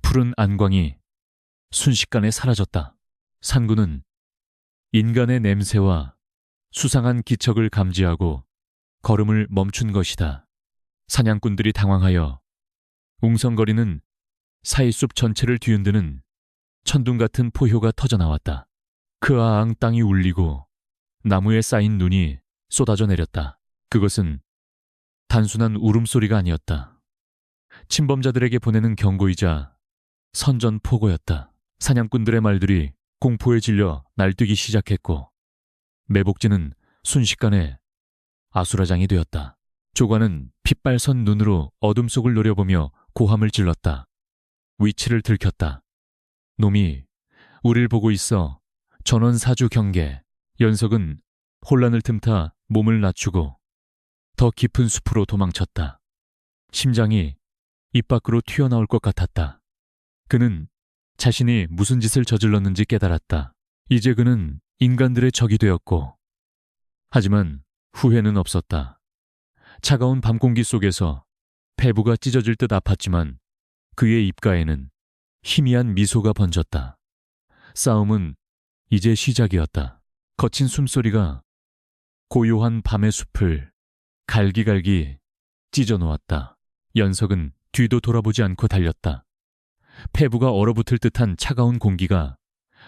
푸른 안광이 순식간에 사라졌다. 산군은 인간의 냄새와 수상한 기척을 감지하고 걸음을 멈춘 것이다. 사냥꾼들이 당황하여 웅성거리는 사이숲 전체를 뒤흔드는 천둥 같은 포효가 터져나왔다. 크아앙 땅이 울리고 나무에 쌓인 눈이 쏟아져 내렸다. 그것은 단순한 울음소리가 아니었다. 침범자들에게 보내는 경고이자 선전포고였다. 사냥꾼들의 말들이 공포에 질려 날뛰기 시작했고 매복지는 순식간에 아수라장이 되었다. 조관은 핏발선 눈으로 어둠 속을 노려보며 고함을 질렀다. 위치를 들켰다. 놈이 우릴 보고 있어. 전원사주 경계. 연석은 혼란을 틈타 몸을 낮추고 더 깊은 숲으로 도망쳤다. 심장이 입 밖으로 튀어나올 것 같았다. 그는 자신이 무슨 짓을 저질렀는지 깨달았다. 이제 그는 인간들의 적이 되었고, 하지만 후회는 없었다. 차가운 밤 공기 속에서 폐부가 찢어질 듯 아팠지만 그의 입가에는 희미한 미소가 번졌다. 싸움은 이제 시작이었다. 거친 숨소리가 고요한 밤의 숲을 갈기갈기 찢어놓았다. 연석은 뒤도 돌아보지 않고 달렸다. 폐부가 얼어붙을 듯한 차가운 공기가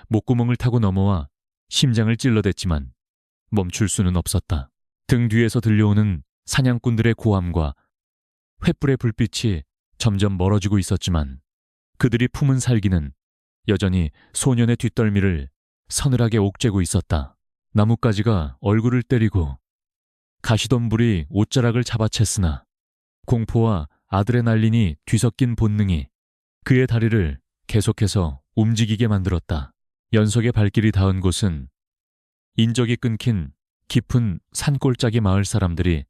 목구멍을 타고 넘어와 심장을 찔러댔지만 멈출 수는 없었다. 등 뒤에서 들려오는 사냥꾼들의 고함과 횃불의 불빛이 점점 멀어지고 있었지만 그들이 품은 살기는 여전히 소년의 뒷덜미를 서늘하게 옥죄고 있었다. 나뭇가지가 얼굴을 때리고 가시덤불이 옷자락을 잡아챘으나 공포와 아드레날린이 뒤섞인 본능이 그의 다리를 계속해서 움직이게 만들었다. 연석의 발길이 닿은 곳은 인적이 끊긴 깊은 산골짜기 마을 사람들이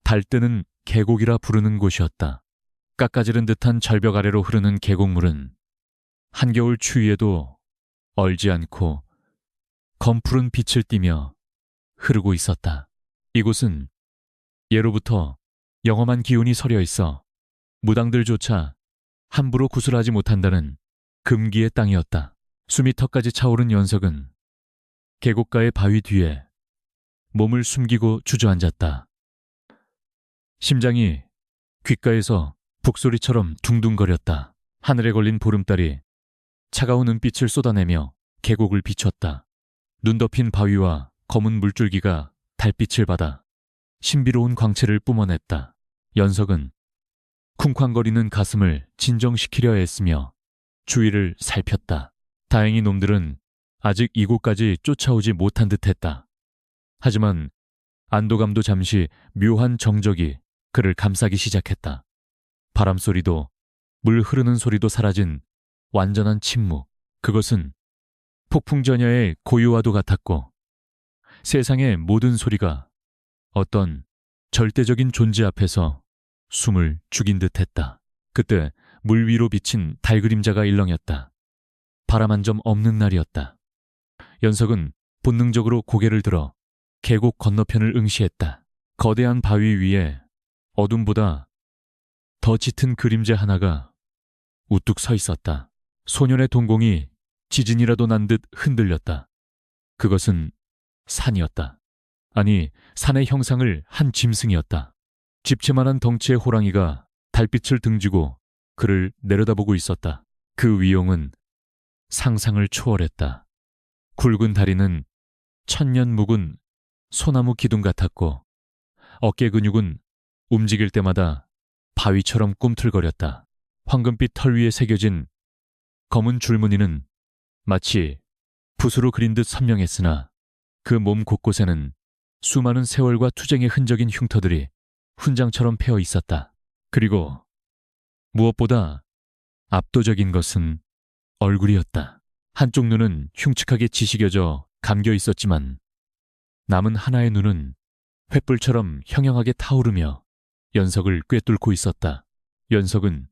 달뜨는 계곡이라 부르는 곳이었다. 깎아지른 듯한 절벽 아래로 흐르는 계곡물은 한겨울 추위에도 얼지 않고 검푸른 빛을 띠며 흐르고 있었다. 이곳은 예로부터 영험한 기운이 서려 있어 무당들조차 함부로 구슬하지 못한다는 금기의 땅이었다. 숨이 턱까지 차오른 연석은 계곡가의 바위 뒤에 몸을 숨기고 주저앉았다. 심장이 귓가에서 북소리처럼 둥둥거렸다. 하늘에 걸린 보름달이 차가운 은빛을 쏟아내며 계곡을 비췄다. 눈 덮인 바위와 검은 물줄기가 달빛을 받아 신비로운 광채를 뿜어냈다. 연석은 쿵쾅거리는 가슴을 진정시키려 애쓰며 주위를 살폈다. 다행히 놈들은 아직 이곳까지 쫓아오지 못한 듯했다. 하지만 안도감도 잠시 묘한 정적이 그를 감싸기 시작했다. 바람소리도 물 흐르는 소리도 사라진 완전한 침묵. 그것은 폭풍전야의 고요와도 같았고 세상의 모든 소리가 어떤 절대적인 존재 앞에서 숨을 죽인 듯했다. 그때 물 위로 비친 달 그림자가 일렁였다. 바람 한 점 없는 날이었다. 연석은 본능적으로 고개를 들어 계곡 건너편을 응시했다. 거대한 바위 위에 어둠보다 더 짙은 그림자 하나가 우뚝 서 있었다. 소년의 동공이 지진이라도 난 듯 흔들렸다. 그것은 산이었다. 아니, 산의 형상을 한 짐승이었다. 집채만한 덩치의 호랑이가 달빛을 등지고 그를 내려다보고 있었다. 그 위용은 상상을 초월했다. 굵은 다리는 천년 묵은 소나무 기둥 같았고 어깨 근육은 움직일 때마다 바위처럼 꿈틀거렸다. 황금빛 털 위에 새겨진 검은 줄무늬는 마치 붓으로 그린 듯 선명했으나 그 몸 곳곳에는 수많은 세월과 투쟁의 흔적인 흉터들이 훈장처럼 패어 있었다. 그리고 무엇보다 압도적인 것은 얼굴이었다. 한쪽 눈은 흉측하게 지식여져 감겨 있었지만 남은 하나의 눈은 횃불처럼 형형하게 타오르며 연석을 꿰뚫고 있었다. 연석은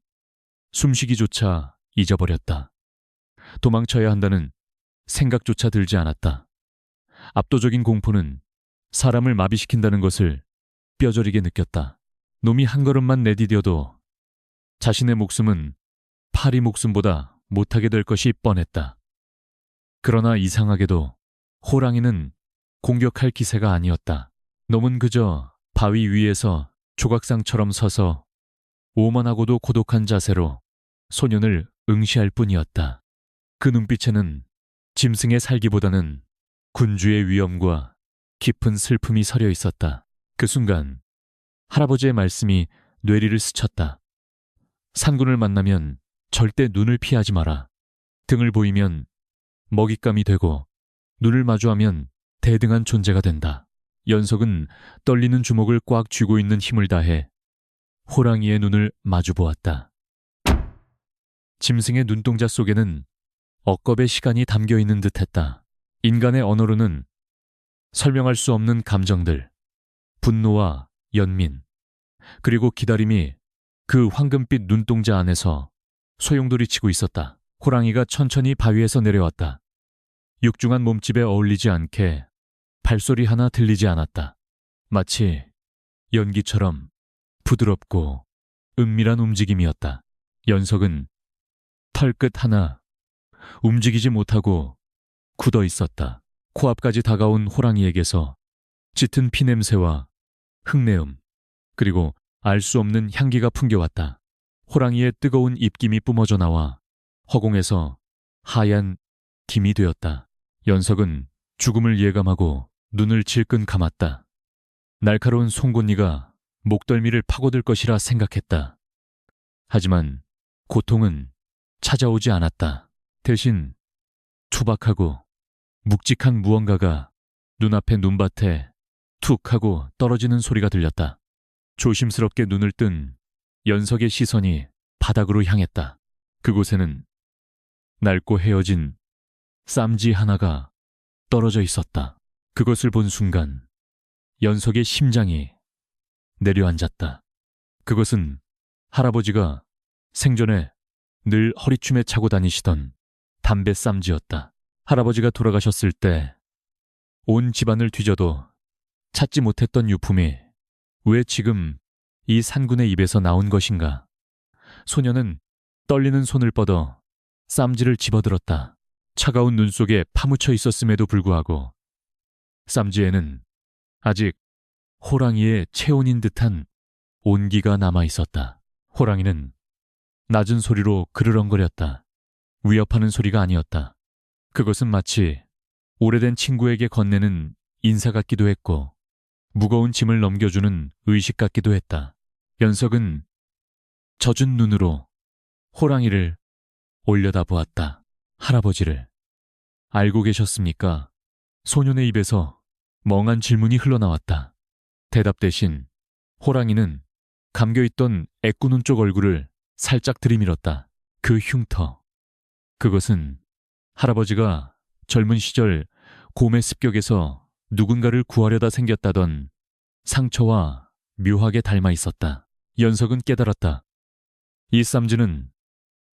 숨쉬기조차 잊어버렸다. 도망쳐야 한다는 생각조차 들지 않았다. 압도적인 공포는 사람을 마비시킨다는 것을 뼈저리게 느꼈다. 놈이 한 걸음만 내디뎌도 자신의 목숨은 파리 목숨보다 못하게 될 것이 뻔했다. 그러나 이상하게도 호랑이는 공격할 기세가 아니었다. 놈은 그저 바위 위에서 조각상처럼 서서 오만하고도 고독한 자세로 소년을 응시할 뿐이었다. 그 눈빛에는 짐승의 살기보다는 군주의 위엄과 깊은 슬픔이 서려 있었다. 그 순간 할아버지의 말씀이 뇌리를 스쳤다. 산군을 만나면 절대 눈을 피하지 마라. 등을 보이면 먹잇감이 되고 눈을 마주하면 대등한 존재가 된다. 연석은 떨리는 주먹을 꽉 쥐고 있는 힘을 다해 호랑이의 눈을 마주 보았다. 짐승의 눈동자 속에는 억겁의 시간이 담겨 있는 듯했다. 인간의 언어로는 설명할 수 없는 감정들, 분노와 연민, 그리고 기다림이 그 황금빛 눈동자 안에서 소용돌이치고 있었다. 호랑이가 천천히 바위에서 내려왔다. 육중한 몸집에 어울리지 않게 발소리 하나 들리지 않았다. 마치 연기처럼 부드럽고 은밀한 움직임이었다. 연석은 털끝 하나 움직이지 못하고 굳어 있었다. 코앞까지 다가온 호랑이에게서 짙은 피냄새와 흙내음, 그리고 알 수 없는 향기가 풍겨왔다. 호랑이의 뜨거운 입김이 뿜어져 나와 허공에서 하얀 김이 되었다. 연석은 죽음을 예감하고 눈을 질끈 감았다. 날카로운 송곳니가 목덜미를 파고들 것이라 생각했다. 하지만 고통은 찾아오지 않았다. 대신 투박하고 묵직한 무언가가 눈앞의 눈밭에 툭 하고 떨어지는 소리가 들렸다. 조심스럽게 눈을 뜬 연석의 시선이 바닥으로 향했다. 그곳에는 낡고 헤어진 쌈지 하나가 떨어져 있었다. 그것을 본 순간 연석의 심장이 내려앉았다. 그것은 할아버지가 생전에 늘 허리춤에 차고 다니시던 담배 쌈지였다. 할아버지가 돌아가셨을 때 온 집안을 뒤져도 찾지 못했던 유품이 왜 지금 이 산군의 입에서 나온 것인가? 소녀는 떨리는 손을 뻗어 쌈지를 집어들었다. 차가운 눈 속에 파묻혀 있었음에도 불구하고 쌈지에는 아직 호랑이의 체온인 듯한 온기가 남아 있었다. 호랑이는 낮은 소리로 그르렁거렸다. 위협하는 소리가 아니었다. 그것은 마치 오래된 친구에게 건네는 인사 같기도 했고 무거운 짐을 넘겨주는 의식 같기도 했다. 연석은 젖은 눈으로 호랑이를 올려다보았다. 할아버지를 알고 계셨습니까? 소년의 입에서 멍한 질문이 흘러나왔다. 대답 대신 호랑이는 감겨있던 애꾸눈 쪽 얼굴을 살짝 들이밀었다. 그 흉터, 그것은 할아버지가 젊은 시절 곰의 습격에서 누군가를 구하려다 생겼다던 상처와 묘하게 닮아 있었다. 연석은 깨달았다. 이 쌈지는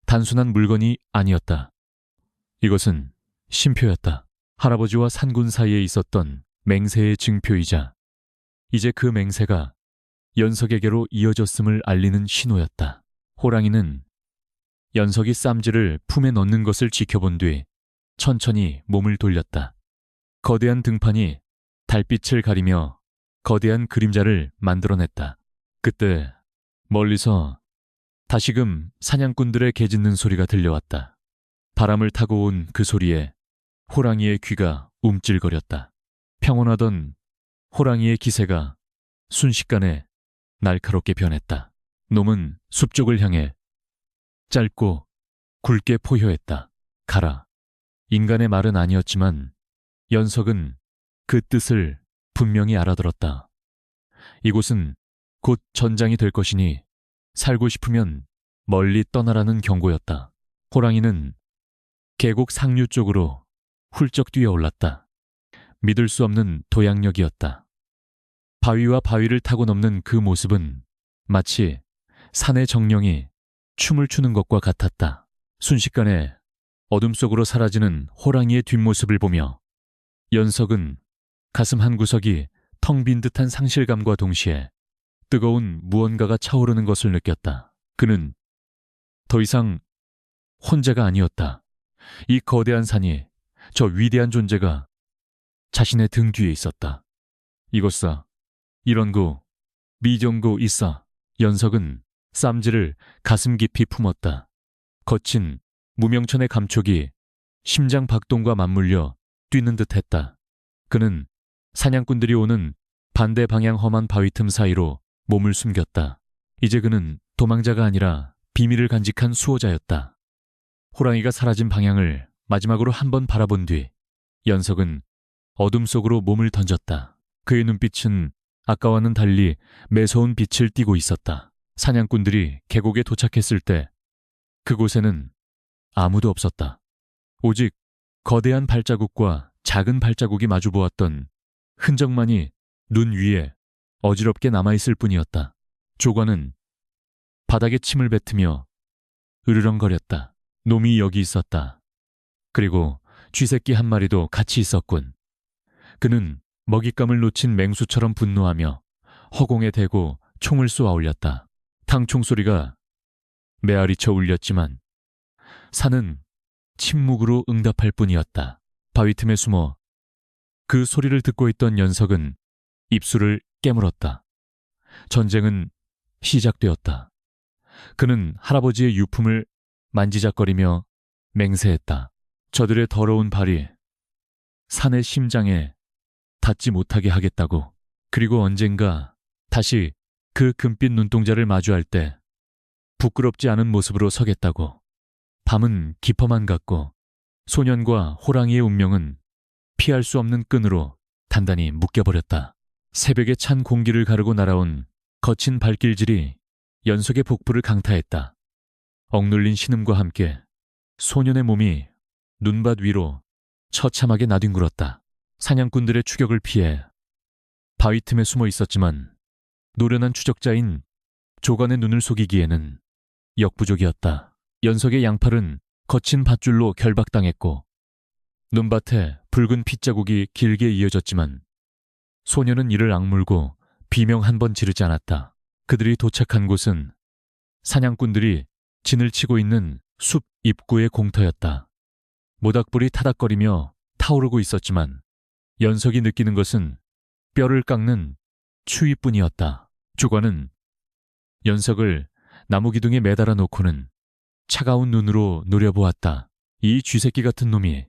단순한 물건이 아니었다. 이것은 쉼표였다. 할아버지와 산군 사이에 있었던 맹세의 증표이자 이제 그 맹세가 연석에게로 이어졌음을 알리는 신호였다. 호랑이는 연석이 쌈지를 품에 넣는 것을 지켜본 뒤 천천히 몸을 돌렸다. 거대한 등판이 달빛을 가리며 거대한 그림자를 만들어냈다. 그때 멀리서 다시금 사냥꾼들의 개짖는 소리가 들려왔다. 바람을 타고 온 그 소리에 호랑이의 귀가 움찔거렸다. 평온하던 호랑이의 기세가 순식간에 날카롭게 변했다. 놈은 숲 쪽을 향해 짧고 굵게 포효했다. 가라. 인간의 말은 아니었지만 연석은 그 뜻을 분명히 알아들었다. 이곳은 곧 전장이 될 것이니 살고 싶으면 멀리 떠나라는 경고였다. 호랑이는 계곡 상류 쪽으로 훌쩍 뛰어올랐다. 믿을 수 없는 도약력이었다. 바위와 바위를 타고 넘는 그 모습은 마치 산의 정령이 춤을 추는 것과 같았다. 순식간에 어둠 속으로 사라지는 호랑이의 뒷모습을 보며 연석은 가슴 한구석이 텅 빈 듯한 상실감과 동시에 뜨거운 무언가가 차오르는 것을 느꼈다. 그는 더 이상 혼자가 아니었다. 이 거대한 산이, 저 위대한 존재가 자신의 등 뒤에 있었다. 이곳사, 이런구, 미정구 있어. 연석은 쌈지를 가슴 깊이 품었다. 거친 무명천의 감촉이 심장 박동과 맞물려 뛰는 듯했다. 그는 사냥꾼들이 오는 반대 방향 험한 바위 틈 사이로 몸을 숨겼다. 이제 그는 도망자가 아니라 비밀을 간직한 수호자였다. 호랑이가 사라진 방향을 마지막으로 한 번 바라본 뒤 연석은 어둠 속으로 몸을 던졌다. 그의 눈빛은 아까와는 달리 매서운 빛을 띠고 있었다. 사냥꾼들이 계곡에 도착했을 때 그곳에는 아무도 없었다. 오직 거대한 발자국과 작은 발자국이 마주보았던 흔적만이 눈 위에 어지럽게 남아있을 뿐이었다. 조관은 바닥에 침을 뱉으며 으르렁거렸다. 놈이 여기 있었다. 그리고 쥐새끼 한 마리도 같이 있었군. 그는 먹잇감을 놓친 맹수처럼 분노하며 허공에 대고 총을 쏘아 올렸다. 탕총 소리가 메아리쳐 울렸지만 산은 침묵으로 응답할 뿐이었다. 바위 틈에 숨어 그 소리를 듣고 있던 연석은 입술을 깨물었다. 전쟁은 시작되었다. 그는 할아버지의 유품을 만지작거리며 맹세했다. 저들의 더러운 발이 산의 심장에 닿지 못하게 하겠다고. 그리고 언젠가 다시 그 금빛 눈동자를 마주할 때 부끄럽지 않은 모습으로 서겠다고. 밤은 깊어만 갔고 소년과 호랑이의 운명은 피할 수 없는 끈으로 단단히 묶여버렸다. 새벽에 찬 공기를 가르고 날아온 거친 발길질이 연석의 복부를 강타했다. 억눌린 신음과 함께 소년의 몸이 눈밭 위로 처참하게 나뒹굴었다. 사냥꾼들의 추격을 피해 바위 틈에 숨어 있었지만 노련한 추적자인 조관의 눈을 속이기에는 역부족이었다. 연석의 양팔은 거친 밧줄로 결박당했고 눈밭에 붉은 핏자국이 길게 이어졌지만 소년은 이를 악물고 비명 한 번 지르지 않았다. 그들이 도착한 곳은 사냥꾼들이 진을 치고 있는 숲 입구의 공터였다. 모닥불이 타닥거리며 타오르고 있었지만 연석이 느끼는 것은 뼈를 깎는 추위뿐이었다. 조관은 연석을 나무 기둥에 매달아 놓고는 차가운 눈으로 노려보았다. 이 쥐새끼 같은 놈이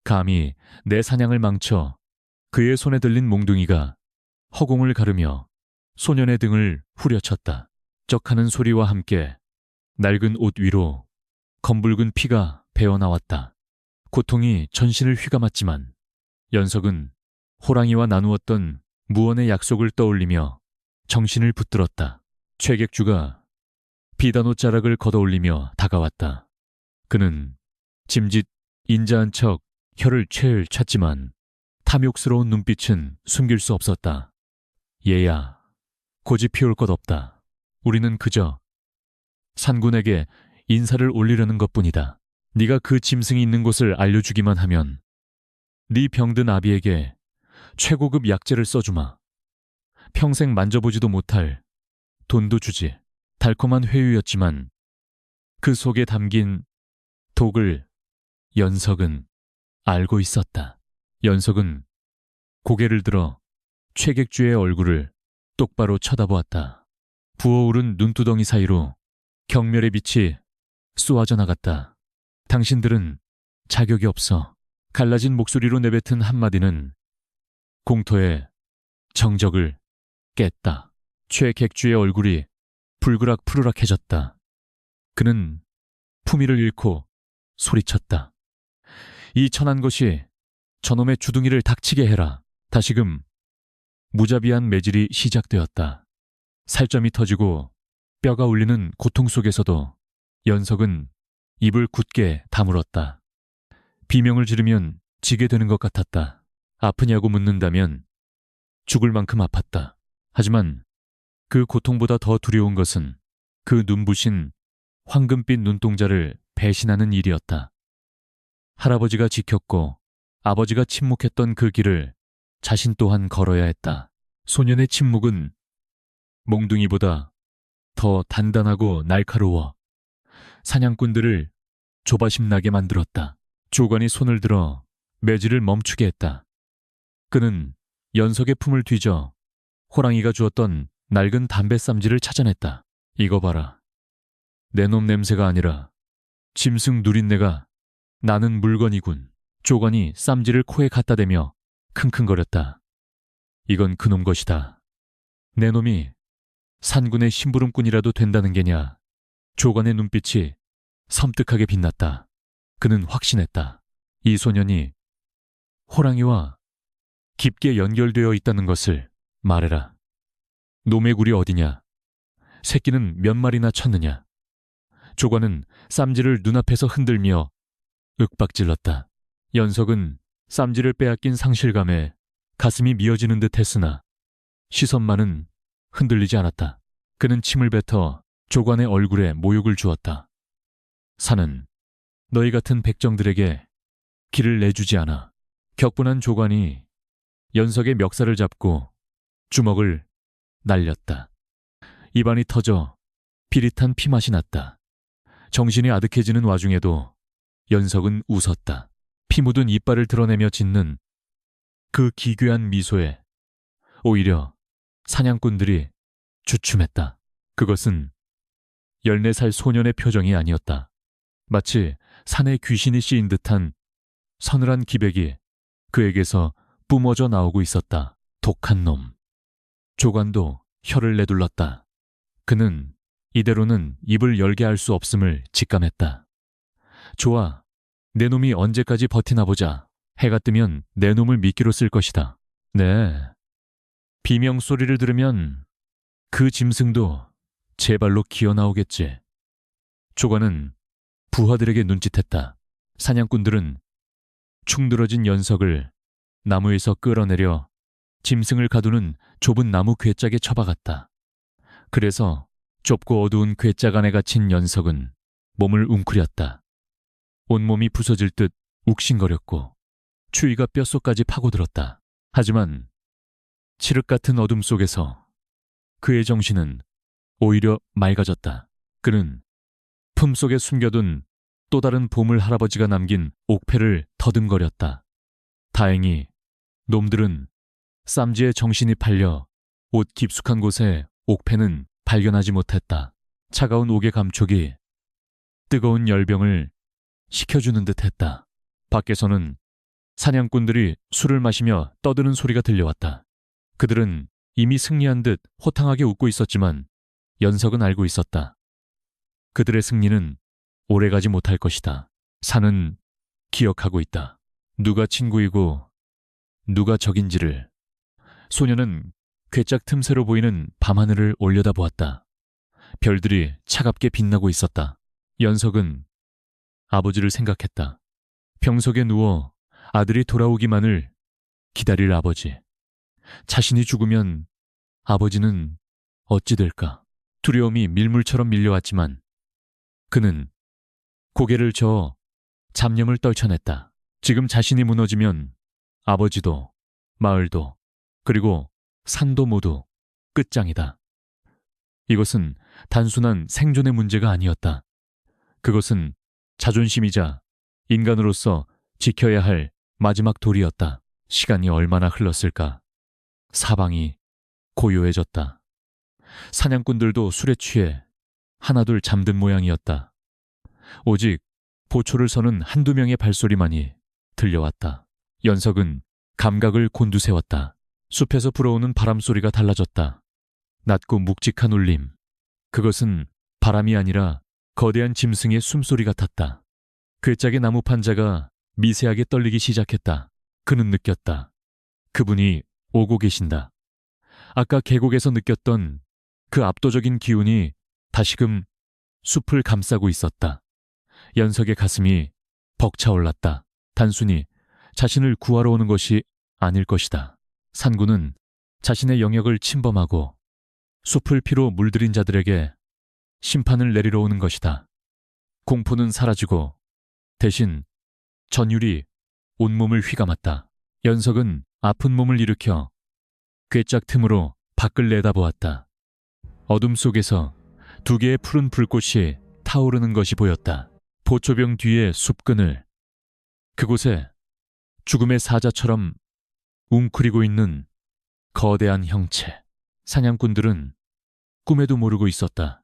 감히 내 사냥을 망쳐. 그의 손에 들린 몽둥이가 허공을 가르며 소년의 등을 후려쳤다. 쩍하는 소리와 함께 낡은 옷 위로 검붉은 피가 배어나왔다. 고통이 전신을 휘감았지만 연석은 호랑이와 나누었던 무언의 약속을 떠올리며 정신을 붙들었다. 최객주가 비단옷 자락을 걷어올리며 다가왔다. 그는 짐짓 인자한 척 혀를 채을 찼지만 탐욕스러운 눈빛은 숨길 수 없었다. 얘야, 고집 피울 것 없다. 우리는 그저 산군에게 인사를 올리려는 것뿐이다. 네가 그 짐승이 있는 곳을 알려주기만 하면 네 병든 아비에게 최고급 약재를 써주마. 평생 만져보지도 못할 돈도 주지. 달콤한 회유였지만 그 속에 담긴 독을 연석은 알고 있었다. 연석은 고개를 들어 최객주의 얼굴을 똑바로 쳐다보았다. 부어오른 눈두덩이 사이로 경멸의 빛이 쏘아져 나갔다. 당신들은 자격이 없어. 갈라진 목소리로 내뱉은 한마디는 공터의 정적을 깼다. 최객주의 얼굴이 불그락푸르락해졌다. 그는 품위를 잃고 소리쳤다. 이 천한 것이 저놈의 주둥이를 닥치게 해라. 다시금 무자비한 매질이 시작되었다. 살점이 터지고 뼈가 울리는 고통 속에서도 연석은 입을 굳게 다물었다. 비명을 지르면 지게 되는 것 같았다. 아프냐고 묻는다면 죽을 만큼 아팠다. 하지만 그 고통보다 더 두려운 것은 그 눈부신 황금빛 눈동자를 배신하는 일이었다. 할아버지가 지켰고 아버지가 침묵했던 그 길을 자신 또한 걸어야 했다. 소년의 침묵은 몽둥이보다 더 단단하고 날카로워 사냥꾼들을 조바심 나게 만들었다. 조관이 손을 들어 매질을 멈추게 했다. 그는 연석의 품을 뒤져 호랑이가 주었던 낡은 담배 쌈지를 찾아냈다. 이거 봐라. 내 놈 냄새가 아니라 짐승 누린내가 나는 물건이군. 조관이 쌈지를 코에 갖다 대며 킁킁거렸다. 이건 그놈 것이다. 내 놈이 산군의 심부름꾼이라도 된다는 게냐. 조관의 눈빛이 섬뜩하게 빛났다. 그는 확신했다. 이 소년이 호랑이와 깊게 연결되어 있다는 것을 말해라. 놈의 굴이 어디냐? 새끼는 몇 마리나 쳤느냐? 조관은 쌈지를 눈앞에서 흔들며 윽박질렀다. 연석은 쌈지를 빼앗긴 상실감에 가슴이 미어지는 듯 했으나 시선만은 흔들리지 않았다. 그는 침을 뱉어 조관의 얼굴에 모욕을 주었다. 산은 너희 같은 백정들에게 길을 내주지 않아. 격분한 조관이 연석의 멱살을 잡고 주먹을 날렸다. 입안이 터져 비릿한 피맛이 났다. 정신이 아득해지는 와중에도 연석은 웃었다. 피 묻은 이빨을 드러내며 짓는 그 기괴한 미소에 오히려 사냥꾼들이 주춤했다. 그것은 14살 소년의 표정이 아니었다. 마치 산에 귀신이 씌인 듯한 서늘한 기백이 그에게서 뿜어져 나오고 있었다. 독한 놈. 조관도 혀를 내둘렀다. 그는 이대로는 입을 열게 할 수 없음을 직감했다. 좋아. 내 놈이 언제까지 버티나 보자. 해가 뜨면 내 놈을 미끼로 쓸 것이다. 네. 비명 소리를 들으면 그 짐승도 제 발로 기어 나오겠지. 조관은 부하들에게 눈짓했다. 사냥꾼들은 충들어진 연석을 나무에서 끌어내려 짐승을 가두는 좁은 나무 궤짝에 처박았다. 그래서 좁고 어두운 궤짝 안에 갇힌 연석은 몸을 웅크렸다. 온몸이 부서질 듯 욱신거렸고 추위가 뼛속까지 파고들었다. 하지만 칠흑 같은 어둠 속에서 그의 정신은 오히려 맑아졌다. 그는 품속에 숨겨둔 또 다른 보물 할아버지가 남긴 옥패를 더듬거렸다. 다행히 놈들은 쌈지에 정신이 팔려 옷 깊숙한 곳에 옥패는 발견하지 못했다. 차가운 옥의 감촉이 뜨거운 열병을 식혀주는 듯 했다. 밖에서는 사냥꾼들이 술을 마시며 떠드는 소리가 들려왔다. 그들은 이미 승리한 듯 호탕하게 웃고 있었지만 연석은 알고 있었다. 그들의 승리는 오래가지 못할 것이다. 산은 기억하고 있다. 누가 친구이고 누가 적인지를. 소녀는 궤짝 틈새로 보이는 밤하늘을 올려다보았다. 별들이 차갑게 빛나고 있었다. 연석은 아버지를 생각했다. 병석에 누워 아들이 돌아오기만을 기다릴 아버지. 자신이 죽으면 아버지는 어찌 될까? 두려움이 밀물처럼 밀려왔지만 그는 고개를 저어 잡념을 떨쳐냈다. 지금 자신이 무너지면 아버지도, 마을도, 그리고 산도 모두 끝장이다. 이것은 단순한 생존의 문제가 아니었다. 그것은 자존심이자 인간으로서 지켜야 할 마지막 도리였다. 시간이 얼마나 흘렀을까? 사방이 고요해졌다. 사냥꾼들도 술에 취해 하나둘 잠든 모양이었다. 오직 보초를 서는 한두 명의 발소리만이 들려왔다. 연석은 감각을 곤두세웠다. 숲에서 불어오는 바람소리가 달라졌다. 낮고 묵직한 울림. 그것은 바람이 아니라 거대한 짐승의 숨소리 같았다. 괴짝의 나무 판자가 미세하게 떨리기 시작했다. 그는 느꼈다. 그분이 오고 계신다. 아까 계곡에서 느꼈던 그 압도적인 기운이 다시금 숲을 감싸고 있었다. 연석의 가슴이 벅차올랐다. 단순히 자신을 구하러 오는 것이 아닐 것이다. 산군은 자신의 영역을 침범하고 숲을 피로 물들인 자들에게 심판을 내리러 오는 것이다. 공포는 사라지고 대신 전율이 온몸을 휘감았다. 연석은 아픈 몸을 일으켜 괴짝 틈으로 밖을 내다보았다. 어둠 속에서 두 개의 푸른 불꽃이 타오르는 것이 보였다. 보초병 뒤의 숲그늘. 그곳에 죽음의 사자처럼 웅크리고 있는 거대한 형체. 사냥꾼들은 꿈에도 모르고 있었다.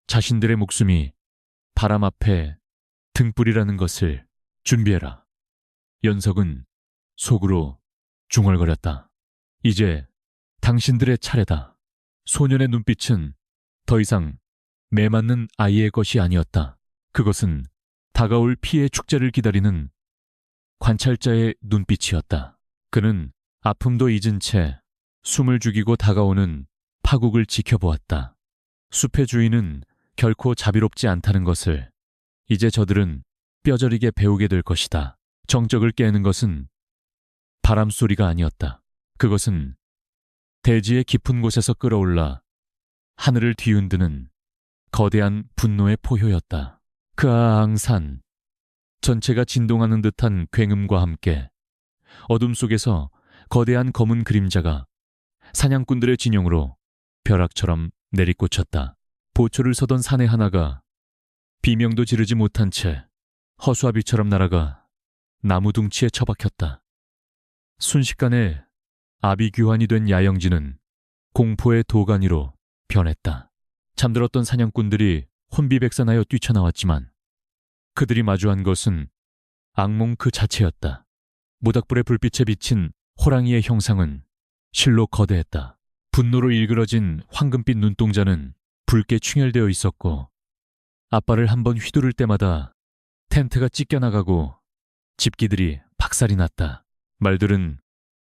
자신들의 목숨이 바람 앞에 등불이라는 것을. 준비해라. 연석은 속으로 중얼거렸다. 이제 당신들의 차례다. 소년의 눈빛은 더 이상 매맞는 아이의 것이 아니었다. 그것은 다가올 피해 축제를 기다리는 관찰자의 눈빛이었다. 그는 아픔도 잊은 채 숨을 죽이고 다가오는 파국을 지켜보았다. 숲의 주인은 결코 자비롭지 않다는 것을 이제 저들은 뼈저리게 배우게 될 것이다. 정적을 깨는 것은 바람소리가 아니었다. 그것은 대지의 깊은 곳에서 끌어올라 하늘을 뒤흔드는 거대한 분노의 포효였다. 크아앙산 전체가 진동하는 듯한 굉음과 함께 어둠 속에서 거대한 검은 그림자가 사냥꾼들의 진영으로 벼락처럼 내리꽂혔다. 보초를 서던 사내 하나가 비명도 지르지 못한 채 허수아비처럼 날아가 나무 둥치에 처박혔다. 순식간에 아비규환이 된 야영지는 공포의 도가니로 변했다. 잠들었던 사냥꾼들이 혼비백산하여 뛰쳐나왔지만 그들이 마주한 것은 악몽 그 자체였다. 모닥불의 불빛에 비친 호랑이의 형상은 실로 거대했다. 분노로 일그러진 황금빛 눈동자는 붉게 충혈되어 있었고 앞발을 한번 휘두를 때마다 텐트가 찢겨나가고 집기들이 박살이 났다. 말들은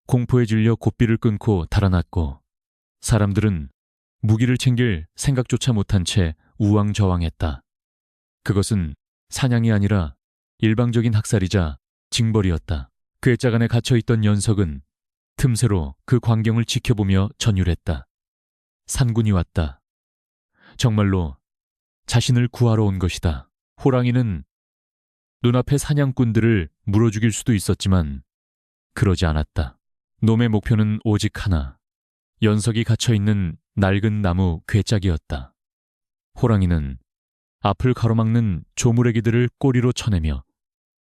공포에 질려 고삐를 끊고 달아났고 사람들은 무기를 챙길 생각조차 못한 채 우왕좌왕했다. 그것은 사냥이 아니라 일방적인 학살이자 징벌이었다. 괴짝 안에 갇혀있던 연석은 틈새로 그 광경을 지켜보며 전율했다. 산군이 왔다. 정말로 자신을 구하러 온 것이다. 호랑이는 눈앞의 사냥꾼들을 물어 죽일 수도 있었지만 그러지 않았다. 놈의 목표는 오직 하나. 연석이 갇혀있는 낡은 나무 괴짝이었다. 호랑이는 앞을 가로막는 조무래기들을 꼬리로 쳐내며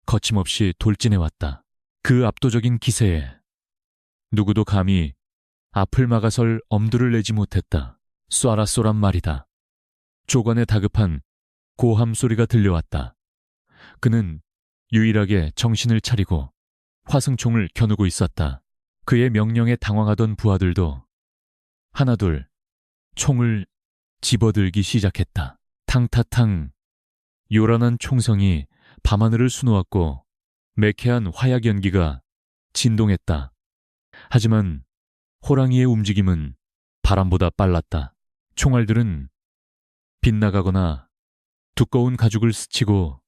거침없이 돌진해왔다. 그 압도적인 기세에 누구도 감히 앞을 막아설 엄두를 내지 못했다. 쏴라 쏘란 말이다. 조관의 다급한 고함 소리가 들려왔다. 그는 유일하게 정신을 차리고 화승총을 겨누고 있었다. 그의 명령에 당황하던 부하들도 하나둘 총을 집어들기 시작했다. 탕타탕 요란한 총성이 밤하늘을 수놓았고 매캐한 화약 연기가 진동했다. 하지만 호랑이의 움직임은 바람보다 빨랐다. 총알들은 빗나가거나 두꺼운 가죽을 스치고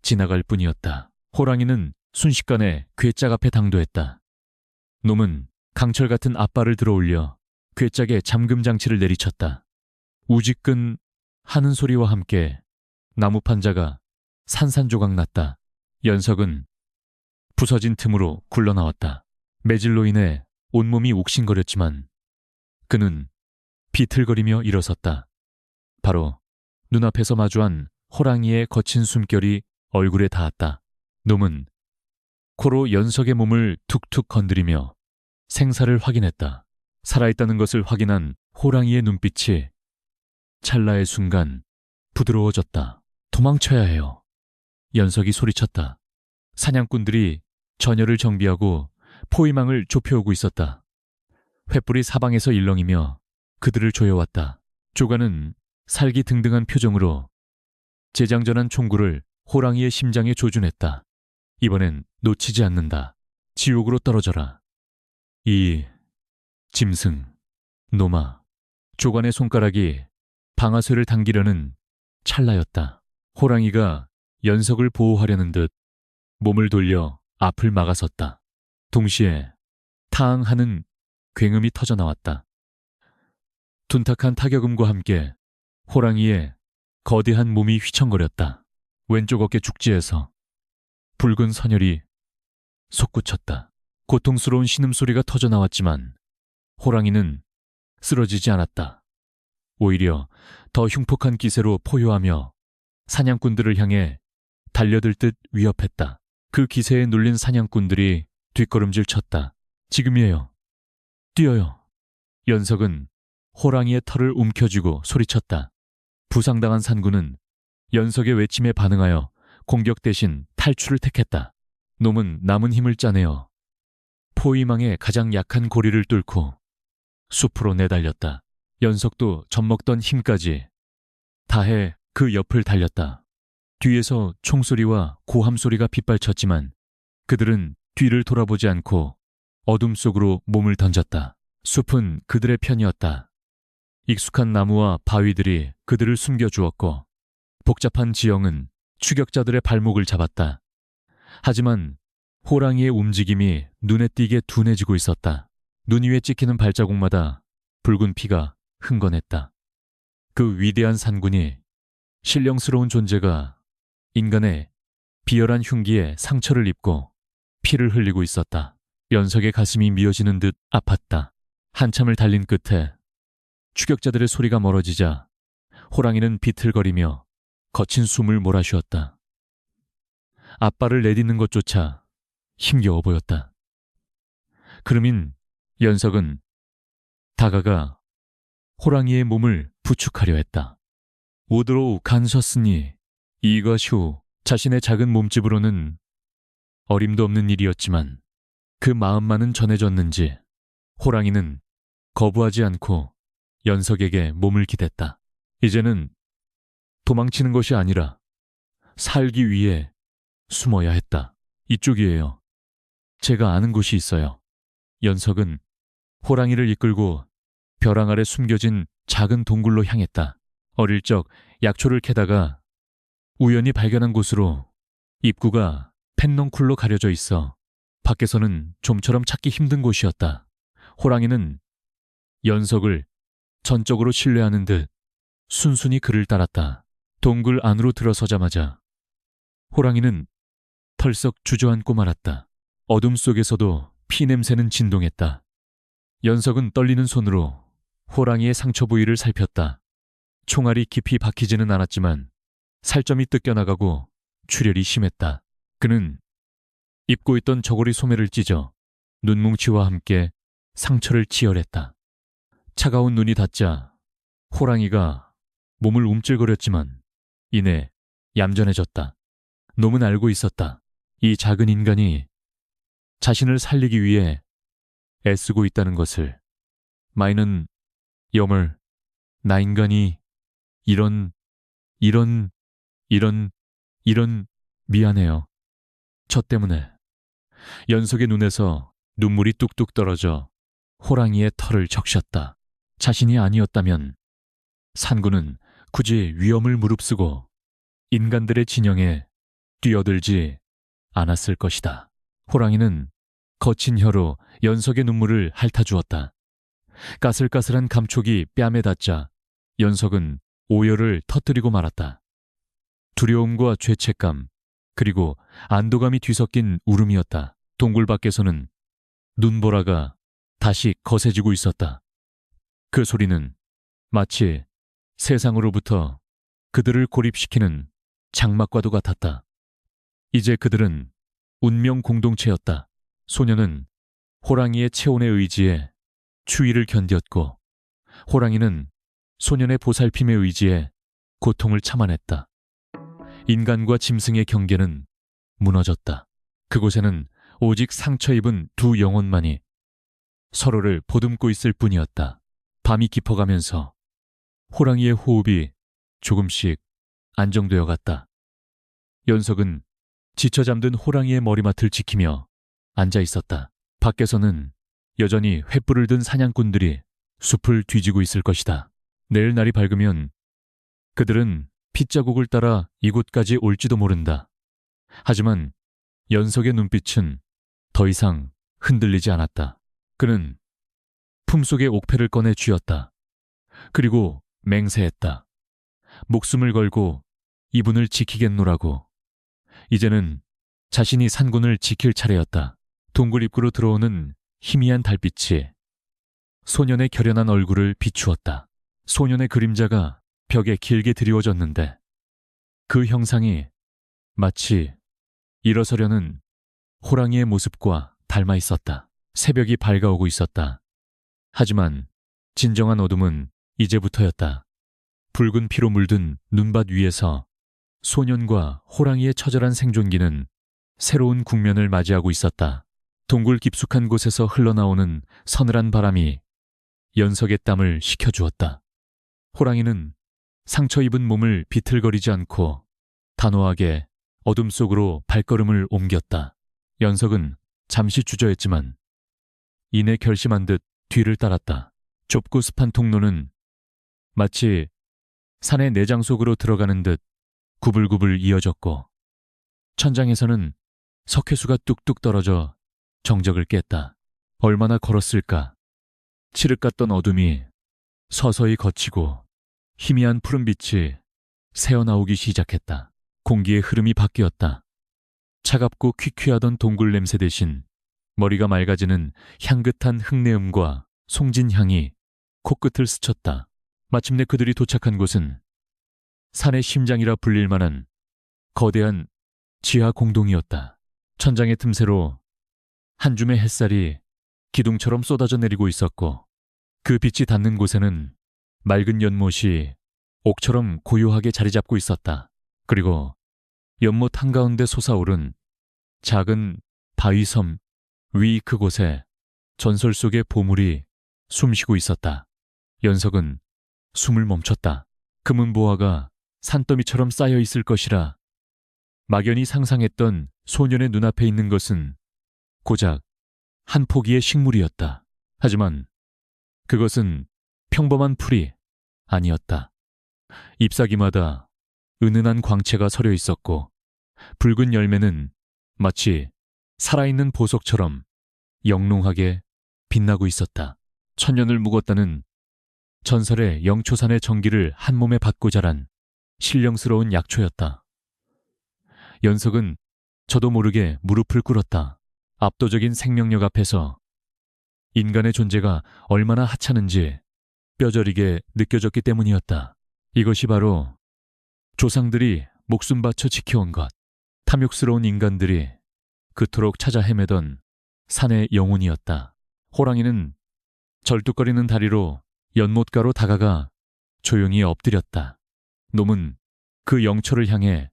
지나갈 뿐이었다. 호랑이는 순식간에 괴짝 앞에 당도했다. 놈은 강철 같은 앞발을 들어올려 괴짝에 잠금 장치를 내리쳤다. 우지끈 하는 소리와 함께 나무 판자가 산산조각 났다. 연석은 부서진 틈으로 굴러나왔다. 매질로 인해 온몸이 옥신거렸지만 그는 비틀거리며 일어섰다. 바로 눈앞에서 마주한 호랑이의 거친 숨결이 얼굴에 닿았다. 놈은 코로 연석의 몸을 툭툭 건드리며 생사를 확인했다. 살아있다는 것을 확인한 호랑이의 눈빛이 찰나의 순간 부드러워졌다. 도망쳐야 해요. 연석이 소리쳤다. 사냥꾼들이 전열을 정비하고 포위망을 좁혀오고 있었다. 횃불이 사방에서 일렁이며 그들을 조여왔다. 조가는 살기등등한 표정으로 재장전한 총구를 호랑이의 심장에 조준했다. 이번엔 놓치지 않는다. 지옥으로 떨어져라. 이 짐승, 놈아. 조관의 손가락이 방아쇠를 당기려는 찰나였다. 호랑이가 연석을 보호하려는 듯 몸을 돌려 앞을 막아섰다. 동시에 타앙하는 굉음이 터져나왔다. 둔탁한 타격음과 함께 호랑이의 거대한 몸이 휘청거렸다. 왼쪽 어깨 죽지에서 붉은 선혈이 솟구쳤다. 고통스러운 신음소리가 터져나왔지만 호랑이는 쓰러지지 않았다. 오히려 더 흉폭한 기세로 포효하며 사냥꾼들을 향해 달려들 듯 위협했다. 그 기세에 눌린 사냥꾼들이 뒷걸음질 쳤다. 지금이에요. 뛰어요. 연석은 호랑이의 털을 움켜쥐고 소리쳤다. 부상당한 산군은 연석의 외침에 반응하여 공격 대신 탈출을 택했다. 놈은 남은 힘을 짜내어 포위망의 가장 약한 고리를 뚫고 숲으로 내달렸다. 연석도 젖먹던 힘까지 다해 그 옆을 달렸다. 뒤에서 총소리와 고함소리가 빗발쳤지만 그들은 뒤를 돌아보지 않고 어둠 속으로 몸을 던졌다. 숲은 그들의 편이었다. 익숙한 나무와 바위들이 그들을 숨겨주었고 복잡한 지형은 추격자들의 발목을 잡았다. 하지만 호랑이의 움직임이 눈에 띄게 둔해지고 있었다. 눈 위에 찍히는 발자국마다 붉은 피가 흥건했다. 그 위대한 산군이 신령스러운 존재가 인간의 비열한 흉기에 상처를 입고 피를 흘리고 있었다. 연석의 가슴이 미어지는 듯 아팠다. 한참을 달린 끝에 추격자들의 소리가 멀어지자 호랑이는 비틀거리며 거친 숨을 몰아쉬었다. 앞발을 내딛는 것조차 힘겨워 보였다. 그러민 연석은 다가가 호랑이의 몸을 부축하려 했다. 오드로우 간섰으니 이것이오. 자신의 작은 몸집으로는 어림도 없는 일이었지만 그 마음만은 전해졌는지 호랑이는 거부하지 않고 연석에게 몸을 기댔다. 이제는 도망치는 것이 아니라 살기 위해 숨어야 했다. 이쪽이에요. 제가 아는 곳이 있어요. 연석은 호랑이를 이끌고 벼랑 아래 숨겨진 작은 동굴로 향했다. 어릴 적 약초를 캐다가 우연히 발견한 곳으로 입구가 펜넝쿨로 가려져 있어 밖에서는 좀처럼 찾기 힘든 곳이었다. 호랑이는 연석을 전적으로 신뢰하는 듯 순순히 그를 따랐다. 동굴 안으로 들어서자마자 호랑이는 털썩 주저앉고 말았다. 어둠 속에서도 피 냄새는 진동했다. 연석은 떨리는 손으로 호랑이의 상처 부위를 살폈다. 총알이 깊이 박히지는 않았지만 살점이 뜯겨나가고 출혈이 심했다. 그는 입고 있던 저고리 소매를 찢어 눈뭉치와 함께 상처를 치열했다. 차가운 눈이 닿자 호랑이가 몸을 움찔거렸지만 이내 얌전해졌다. 놈은 알고 있었다. 이 작은 인간이 자신을 살리기 위해 애쓰고 있다는 것을. 마이는 여멀, 나 인간이 이런 미안해요. 저 때문에. 연석의 눈에서 눈물이 뚝뚝 떨어져 호랑이의 털을 적셨다. 자신이 아니었다면 산군은 굳이 위험을 무릅쓰고 인간들의 진영에 뛰어들지 않았을 것이다. 호랑이는 거친 혀로 연석의 눈물을 핥아주었다. 까슬까슬한 감촉이 뺨에 닿자 연석은 오열을 터뜨리고 말았다. 두려움과 죄책감, 그리고 안도감이 뒤섞인 울음이었다. 동굴 밖에서는 눈보라가 다시 거세지고 있었다. 그 소리는 마치 세상으로부터 그들을 고립시키는 장막과도 같았다. 이제 그들은 운명 공동체였다. 소녀는 호랑이의 체온의 의지에 추위를 견뎠고, 호랑이는 소년의 보살핌의 의지에 고통을 참아냈다. 인간과 짐승의 경계는 무너졌다. 그곳에는 오직 상처 입은 두 영혼만이 서로를 보듬고 있을 뿐이었다. 밤이 깊어가면서 호랑이의 호흡이 조금씩 안정되어 갔다. 연석은 지쳐 잠든 호랑이의 머리맡을 지키며 앉아 있었다. 밖에서는 여전히 횃불을 든 사냥꾼들이 숲을 뒤지고 있을 것이다. 내일 날이 밝으면 그들은 핏자국을 따라 이곳까지 올지도 모른다. 하지만 연석의 눈빛은 더 이상 흔들리지 않았다. 그는 품속의 옥패를 꺼내 쥐었다. 그리고 맹세했다. 목숨을 걸고 이분을 지키겠노라고. 이제는 자신이 산군을 지킬 차례였다. 동굴 입구로 들어오는 희미한 달빛이 소년의 결연한 얼굴을 비추었다. 소년의 그림자가 벽에 길게 드리워졌는데 그 형상이 마치 일어서려는 호랑이의 모습과 닮아 있었다. 새벽이 밝아오고 있었다. 하지만 진정한 어둠은 이제부터였다. 붉은 피로 물든 눈밭 위에서 소년과 호랑이의 처절한 생존기는 새로운 국면을 맞이하고 있었다. 동굴 깊숙한 곳에서 흘러나오는 서늘한 바람이 연석의 땀을 식혀주었다. 호랑이는 상처 입은 몸을 비틀거리지 않고 단호하게 어둠 속으로 발걸음을 옮겼다. 연석은 잠시 주저했지만 이내 결심한 듯 뒤를 따랐다. 좁고 습한 통로는 마치 산의 내장 속으로 들어가는 듯 구불구불 이어졌고, 천장에서는 석회수가 뚝뚝 떨어져 정적을 깼다. 얼마나 걸었을까. 칠흑 같던 어둠이 서서히 걷히고 희미한 푸른빛이 새어나오기 시작했다. 공기의 흐름이 바뀌었다. 차갑고 퀴퀴하던 동굴 냄새 대신 머리가 맑아지는 향긋한 흙내음과 송진 향이 코끝을 스쳤다. 마침내 그들이 도착한 곳은 산의 심장이라 불릴 만한 거대한 지하 공동이었다. 천장의 틈새로 한 줌의 햇살이 기둥처럼 쏟아져 내리고 있었고, 그 빛이 닿는 곳에는 맑은 연못이 옥처럼 고요하게 자리 잡고 있었다. 그리고 연못 한가운데 솟아오른 작은 바위섬 위 그곳에 전설 속의 보물이 숨쉬고 있었다. 연석은 숨을 멈췄다. 금은보화가 산더미처럼 쌓여 있을 것이라 막연히 상상했던 소년의 눈앞에 있는 것은 고작 한 포기의 식물이었다. 하지만 그것은 평범한 풀이 아니었다. 잎사귀마다 은은한 광채가 서려 있었고, 붉은 열매는 마치 살아있는 보석처럼 영롱하게 빛나고 있었다. 천년을 묵었다는 전설의 영초산의 정기를 한 몸에 받고 자란 신령스러운 약초였다. 연석은 저도 모르게 무릎을 꿇었다. 압도적인 생명력 앞에서 인간의 존재가 얼마나 하찮은지 뼈저리게 느껴졌기 때문이었다. 이것이 바로 조상들이 목숨 바쳐 지켜온 것, 탐욕스러운 인간들이 그토록 찾아 헤매던 산의 영혼이었다. 호랑이는 절뚝거리는 다리로 연못가로 다가가 조용히 엎드렸다. 놈은 그 영초를 향해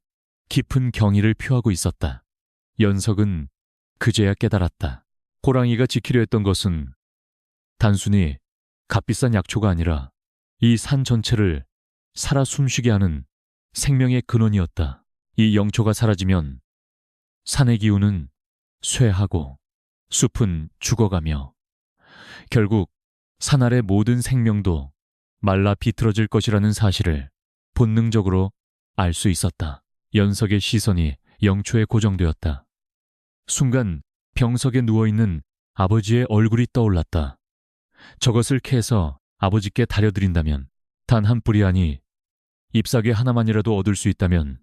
깊은 경의를 표하고 있었다. 연석은 그제야 깨달았다. 호랑이가 지키려 했던 것은 단순히 값비싼 약초가 아니라 이 산 전체를 살아 숨쉬게 하는 생명의 근원이었다. 이 영초가 사라지면 산의 기운은 쇠하고 숲은 죽어가며 결국 산 아래 모든 생명도 말라 비틀어질 것이라는 사실을 본능적으로 알 수 있었다. 연석의 시선이 영초에 고정되었다. 순간 병석에 누워있는 아버지의 얼굴이 떠올랐다. 저것을 캐서 아버지께 다려드린다면, 단 한 뿌리 아니 잎사귀 하나만이라도 얻을 수 있다면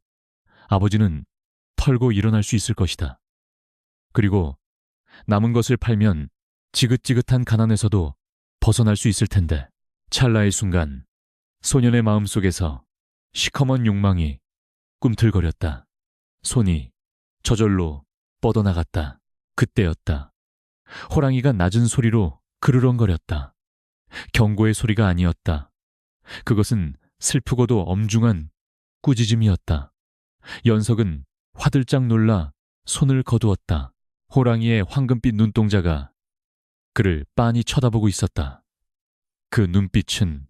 아버지는 털고 일어날 수 있을 것이다. 그리고 남은 것을 팔면 지긋지긋한 가난에서도 벗어날 수 있을 텐데. 찰나의 순간 소년의 마음속에서 시커먼 욕망이 꿈틀거렸다. 손이 저절로 뻗어나갔다. 그때였다. 호랑이가 낮은 소리로 그르렁거렸다. 경고의 소리가 아니었다. 그것은 슬프고도 엄중한 꾸짖음이었다. 연석은 화들짝 놀라 손을 거두었다. 호랑이의 황금빛 눈동자가 그를 빤히 쳐다보고 있었다. 그 눈빛은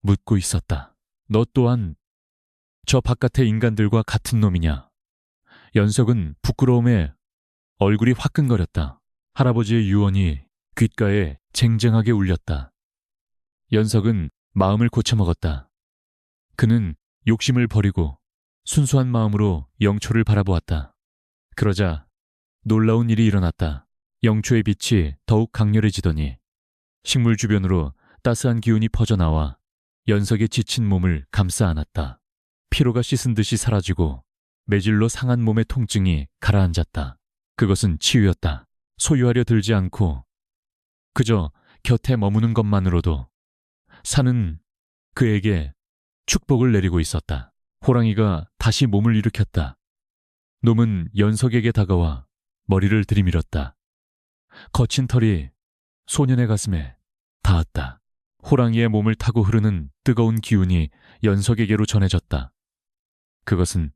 묻고 있었다. 너 또한 저 바깥의 인간들과 같은 놈이냐? 연석은 부끄러움에 얼굴이 화끈거렸다. 할아버지의 유언이 귓가에 쟁쟁하게 울렸다. 연석은 마음을 고쳐먹었다. 그는 욕심을 버리고 순수한 마음으로 영초를 바라보았다. 그러자 놀라운 일이 일어났다. 영초의 빛이 더욱 강렬해지더니 식물 주변으로 따스한 기운이 퍼져나와 연석의 지친 몸을 감싸 안았다. 피로가 씻은 듯이 사라지고 매질로 상한 몸의 통증이 가라앉았다. 그것은 치유였다. 소유하려 들지 않고 그저 곁에 머무는 것만으로도 산은 그에게 축복을 내리고 있었다. 호랑이가 다시 몸을 일으켰다. 놈은 연석에게 다가와 머리를 들이밀었다. 거친 털이 소년의 가슴에 닿았다. 호랑이의 몸을 타고 흐르는 뜨거운 기운이 연석에게로 전해졌다. 그것은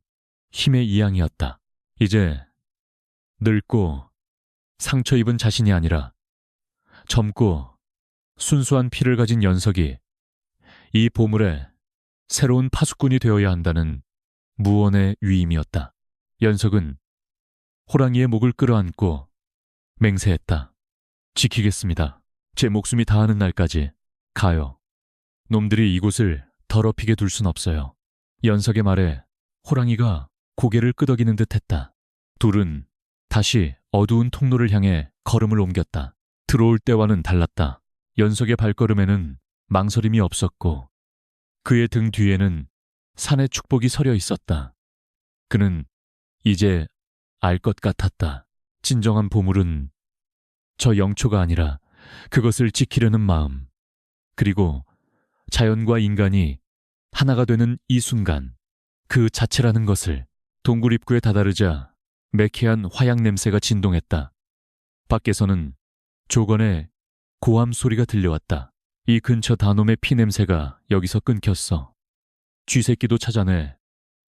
힘의 이양이었다. 이제 늙고 상처 입은 자신이 아니라 젊고 순수한 피를 가진 연석이 이 보물의 새로운 파수꾼이 되어야 한다는 무언의 위임이었다. 연석은 호랑이의 목을 끌어안고 맹세했다. 지키겠습니다. 제 목숨이 다하는 날까지 가요. 놈들이 이곳을 더럽히게 둘 순 없어요. 연석의 말에 호랑이가 고개를 끄덕이는 듯 했다. 둘은 다시 어두운 통로를 향해 걸음을 옮겼다. 들어올 때와는 달랐다. 연석의 발걸음에는 망설임이 없었고 그의 등 뒤에는 산의 축복이 서려 있었다. 그는 이제 알 것 같았다. 진정한 보물은 저 영초가 아니라 그것을 지키려는 마음, 그리고 자연과 인간이 하나가 되는 이 순간, 그 자체라는 것을. 동굴 입구에 다다르자 매캐한 화약 냄새가 진동했다. 밖에서는 조건의 고함 소리가 들려왔다. 이 근처 다놈의 피 냄새가 여기서 끊겼어. 쥐새끼도 찾아내.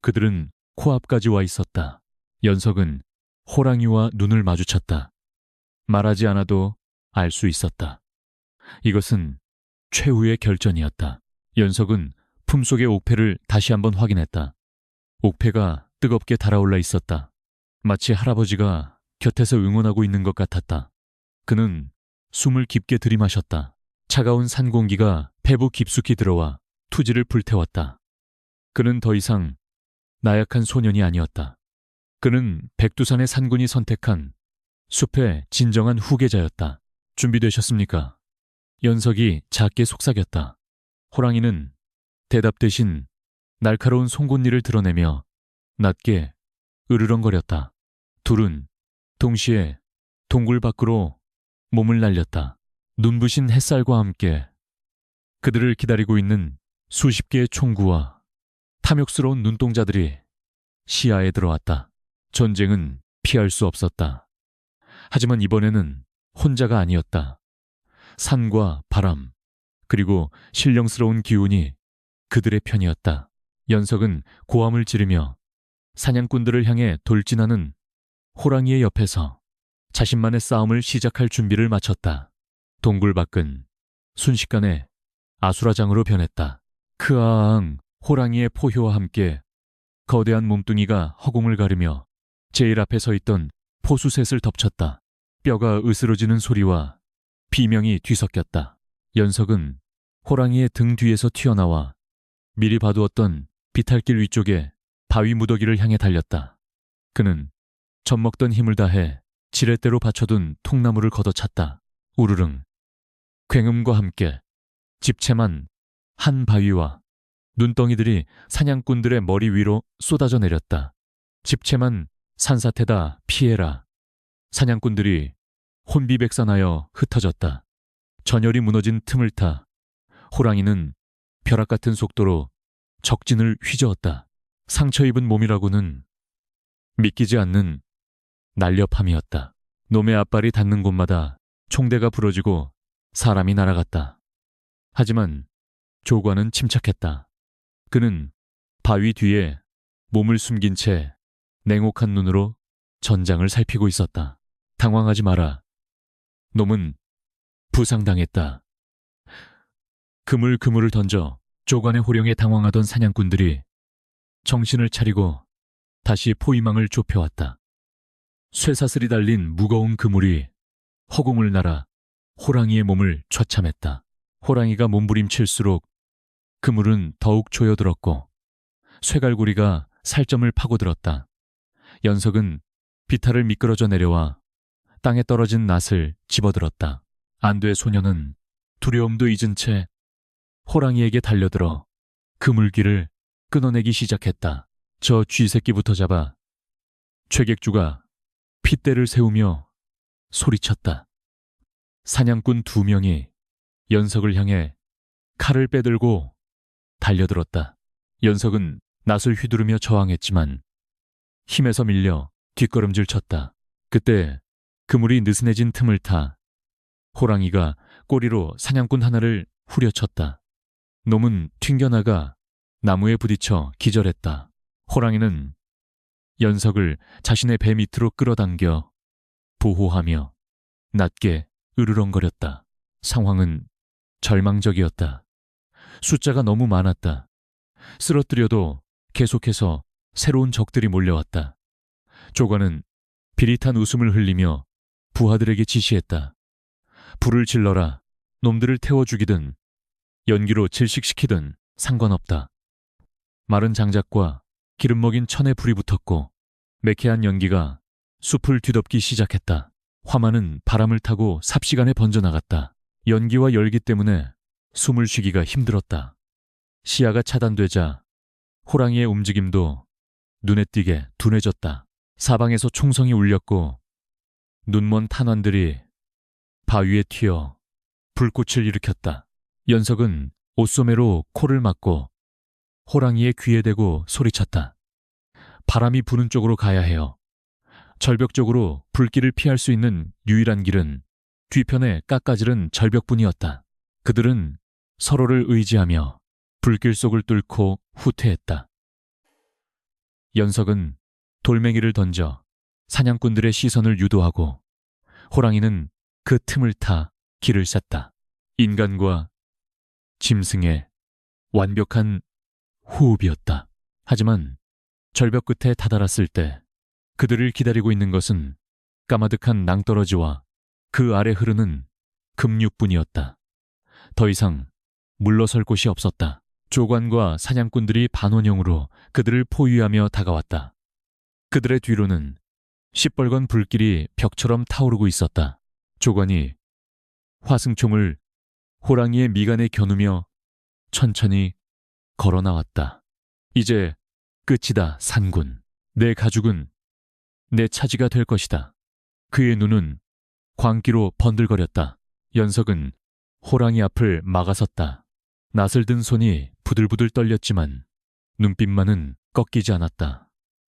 그들은 코앞까지 와 있었다. 연석은 호랑이와 눈을 마주쳤다. 말하지 않아도 알 수 있었다. 이것은 최후의 결전이었다. 연석은 품속의 옥패를 다시 한번 확인했다. 옥패가 뜨겁게 달아올라 있었다. 마치 할아버지가 곁에서 응원하고 있는 것 같았다. 그는 숨을 깊게 들이마셨다. 차가운 산 공기가 폐부 깊숙이 들어와 투지를 불태웠다. 그는 더 이상 나약한 소년이 아니었다. 그는 백두산의 산군이 선택한 숲의 진정한 후계자였다. 준비되셨습니까? 연석이 작게 속삭였다. 호랑이는 대답 대신 날카로운 송곳니를 드러내며 낮게 으르렁거렸다. 둘은 동시에 동굴 밖으로 몸을 날렸다. 눈부신 햇살과 함께 그들을 기다리고 있는 수십 개의 총구와 탐욕스러운 눈동자들이 시야에 들어왔다. 전쟁은 피할 수 없었다. 하지만 이번에는 혼자가 아니었다. 산과 바람, 그리고 신령스러운 기운이 그들의 편이었다. 연석은 고함을 지르며 사냥꾼들을 향해 돌진하는 호랑이의 옆에서 자신만의 싸움을 시작할 준비를 마쳤다. 동굴 밖은 순식간에 아수라장으로 변했다. 크아앙 호랑이의 포효와 함께 거대한 몸뚱이가 허공을 가르며 제일 앞에 서 있던 포수셋을 덮쳤다. 뼈가 으스러지는 소리와 비명이 뒤섞였다. 연석은 호랑이의 등 뒤에서 튀어나와 미리 봐두었던 비탈길 위쪽에 바위 무더기를 향해 달렸다. 그는 젖먹던 힘을 다해 지렛대로 받쳐둔 통나무를 걷어찼다. 우르릉. 굉음과 함께 집채만 한 바위와 눈덩이들이 사냥꾼들의 머리 위로 쏟아져 내렸다. 집채만 산사태다 피해라. 사냥꾼들이 혼비백산하여 흩어졌다. 전열이 무너진 틈을 타 호랑이는 벼락 같은 속도로 적진을 휘저었다. 상처 입은 몸이라고는 믿기지 않는 날렵함이었다. 놈의 앞발이 닿는 곳마다 총대가 부러지고 사람이 날아갔다. 하지만 조관은 침착했다. 그는 바위 뒤에 몸을 숨긴 채 냉혹한 눈으로 전장을 살피고 있었다. 당황하지 마라. 놈은 부상당했다. 그물그물을 던져 조관의 호령에 당황하던 사냥꾼들이 정신을 차리고 다시 포위망을 좁혀왔다. 쇠사슬이 달린 무거운 그물이 허공을 날아 호랑이의 몸을 처참했다. 호랑이가 몸부림칠수록 그물은 더욱 조여들었고 쇠갈고리가 살점을 파고들었다. 연석은 비탈을 미끄러져 내려와 땅에 떨어진 낫을 집어들었다. 안돼 소녀는 두려움도 잊은 채 호랑이에게 달려들어 그물귀를 끊어내기 시작했다. 저 쥐새끼부터 잡아. 최객주가 핏대를 세우며 소리쳤다. 사냥꾼 2명이 연석을 향해 칼을 빼들고 달려들었다. 연석은 낫을 휘두르며 저항했지만 힘에서 밀려 뒷걸음질 쳤다. 그때 그물이 느슨해진 틈을 타 호랑이가 꼬리로 사냥꾼 하나를 후려쳤다. 놈은 튕겨나가 나무에 부딪혀 기절했다. 호랑이는 연석을 자신의 배 밑으로 끌어당겨 보호하며 낮게 으르렁거렸다. 상황은 절망적이었다. 숫자가 너무 많았다. 쓰러뜨려도 계속해서 새로운 적들이 몰려왔다. 조관은 비릿한 웃음을 흘리며 부하들에게 지시했다. 불을 질러라. 놈들을 태워 죽이든 연기로 질식시키든 상관없다. 마른 장작과 기름 먹인 천에 불이 붙었고 매캐한 연기가 숲을 뒤덮기 시작했다. 화마는 바람을 타고 삽시간에 번져나갔다. 연기와 열기 때문에 숨을 쉬기가 힘들었다. 시야가 차단되자 호랑이의 움직임도 눈에 띄게 둔해졌다. 사방에서 총성이 울렸고 눈먼 탄환들이 바위에 튀어 불꽃을 일으켰다. 연석은 옷소매로 코를 막고 호랑이의 귀에 대고 소리쳤다. 바람이 부는 쪽으로 가야 해요. 절벽 쪽으로 불길을 피할 수 있는 유일한 길은 뒤편에 깎아지른 절벽뿐이었다. 그들은 서로를 의지하며 불길 속을 뚫고 후퇴했다. 연석은 돌멩이를 던져 사냥꾼들의 시선을 유도하고 호랑이는 그 틈을 타 길을 쐈다. 인간과 짐승의 완벽한 호흡이었다. 하지만 절벽 끝에 다다랐을 때 그들을 기다리고 있는 것은 까마득한 낭떠러지와 그 아래 흐르는 급류뿐이었다. 더 이상 물러설 곳이 없었다. 조관과 사냥꾼들이 반원형으로 그들을 포위하며 다가왔다. 그들의 뒤로는 시뻘건 불길이 벽처럼 타오르고 있었다. 조관이 화승총을 호랑이의 미간에 겨누며 천천히 걸어 나왔다. 이제 끝이다, 산군. 내 가죽은 내 차지가 될 것이다. 그의 눈은 광기로 번들거렸다. 연석은 호랑이 앞을 막아섰다. 낫을 든 손이 부들부들 떨렸지만 눈빛만은 꺾이지 않았다.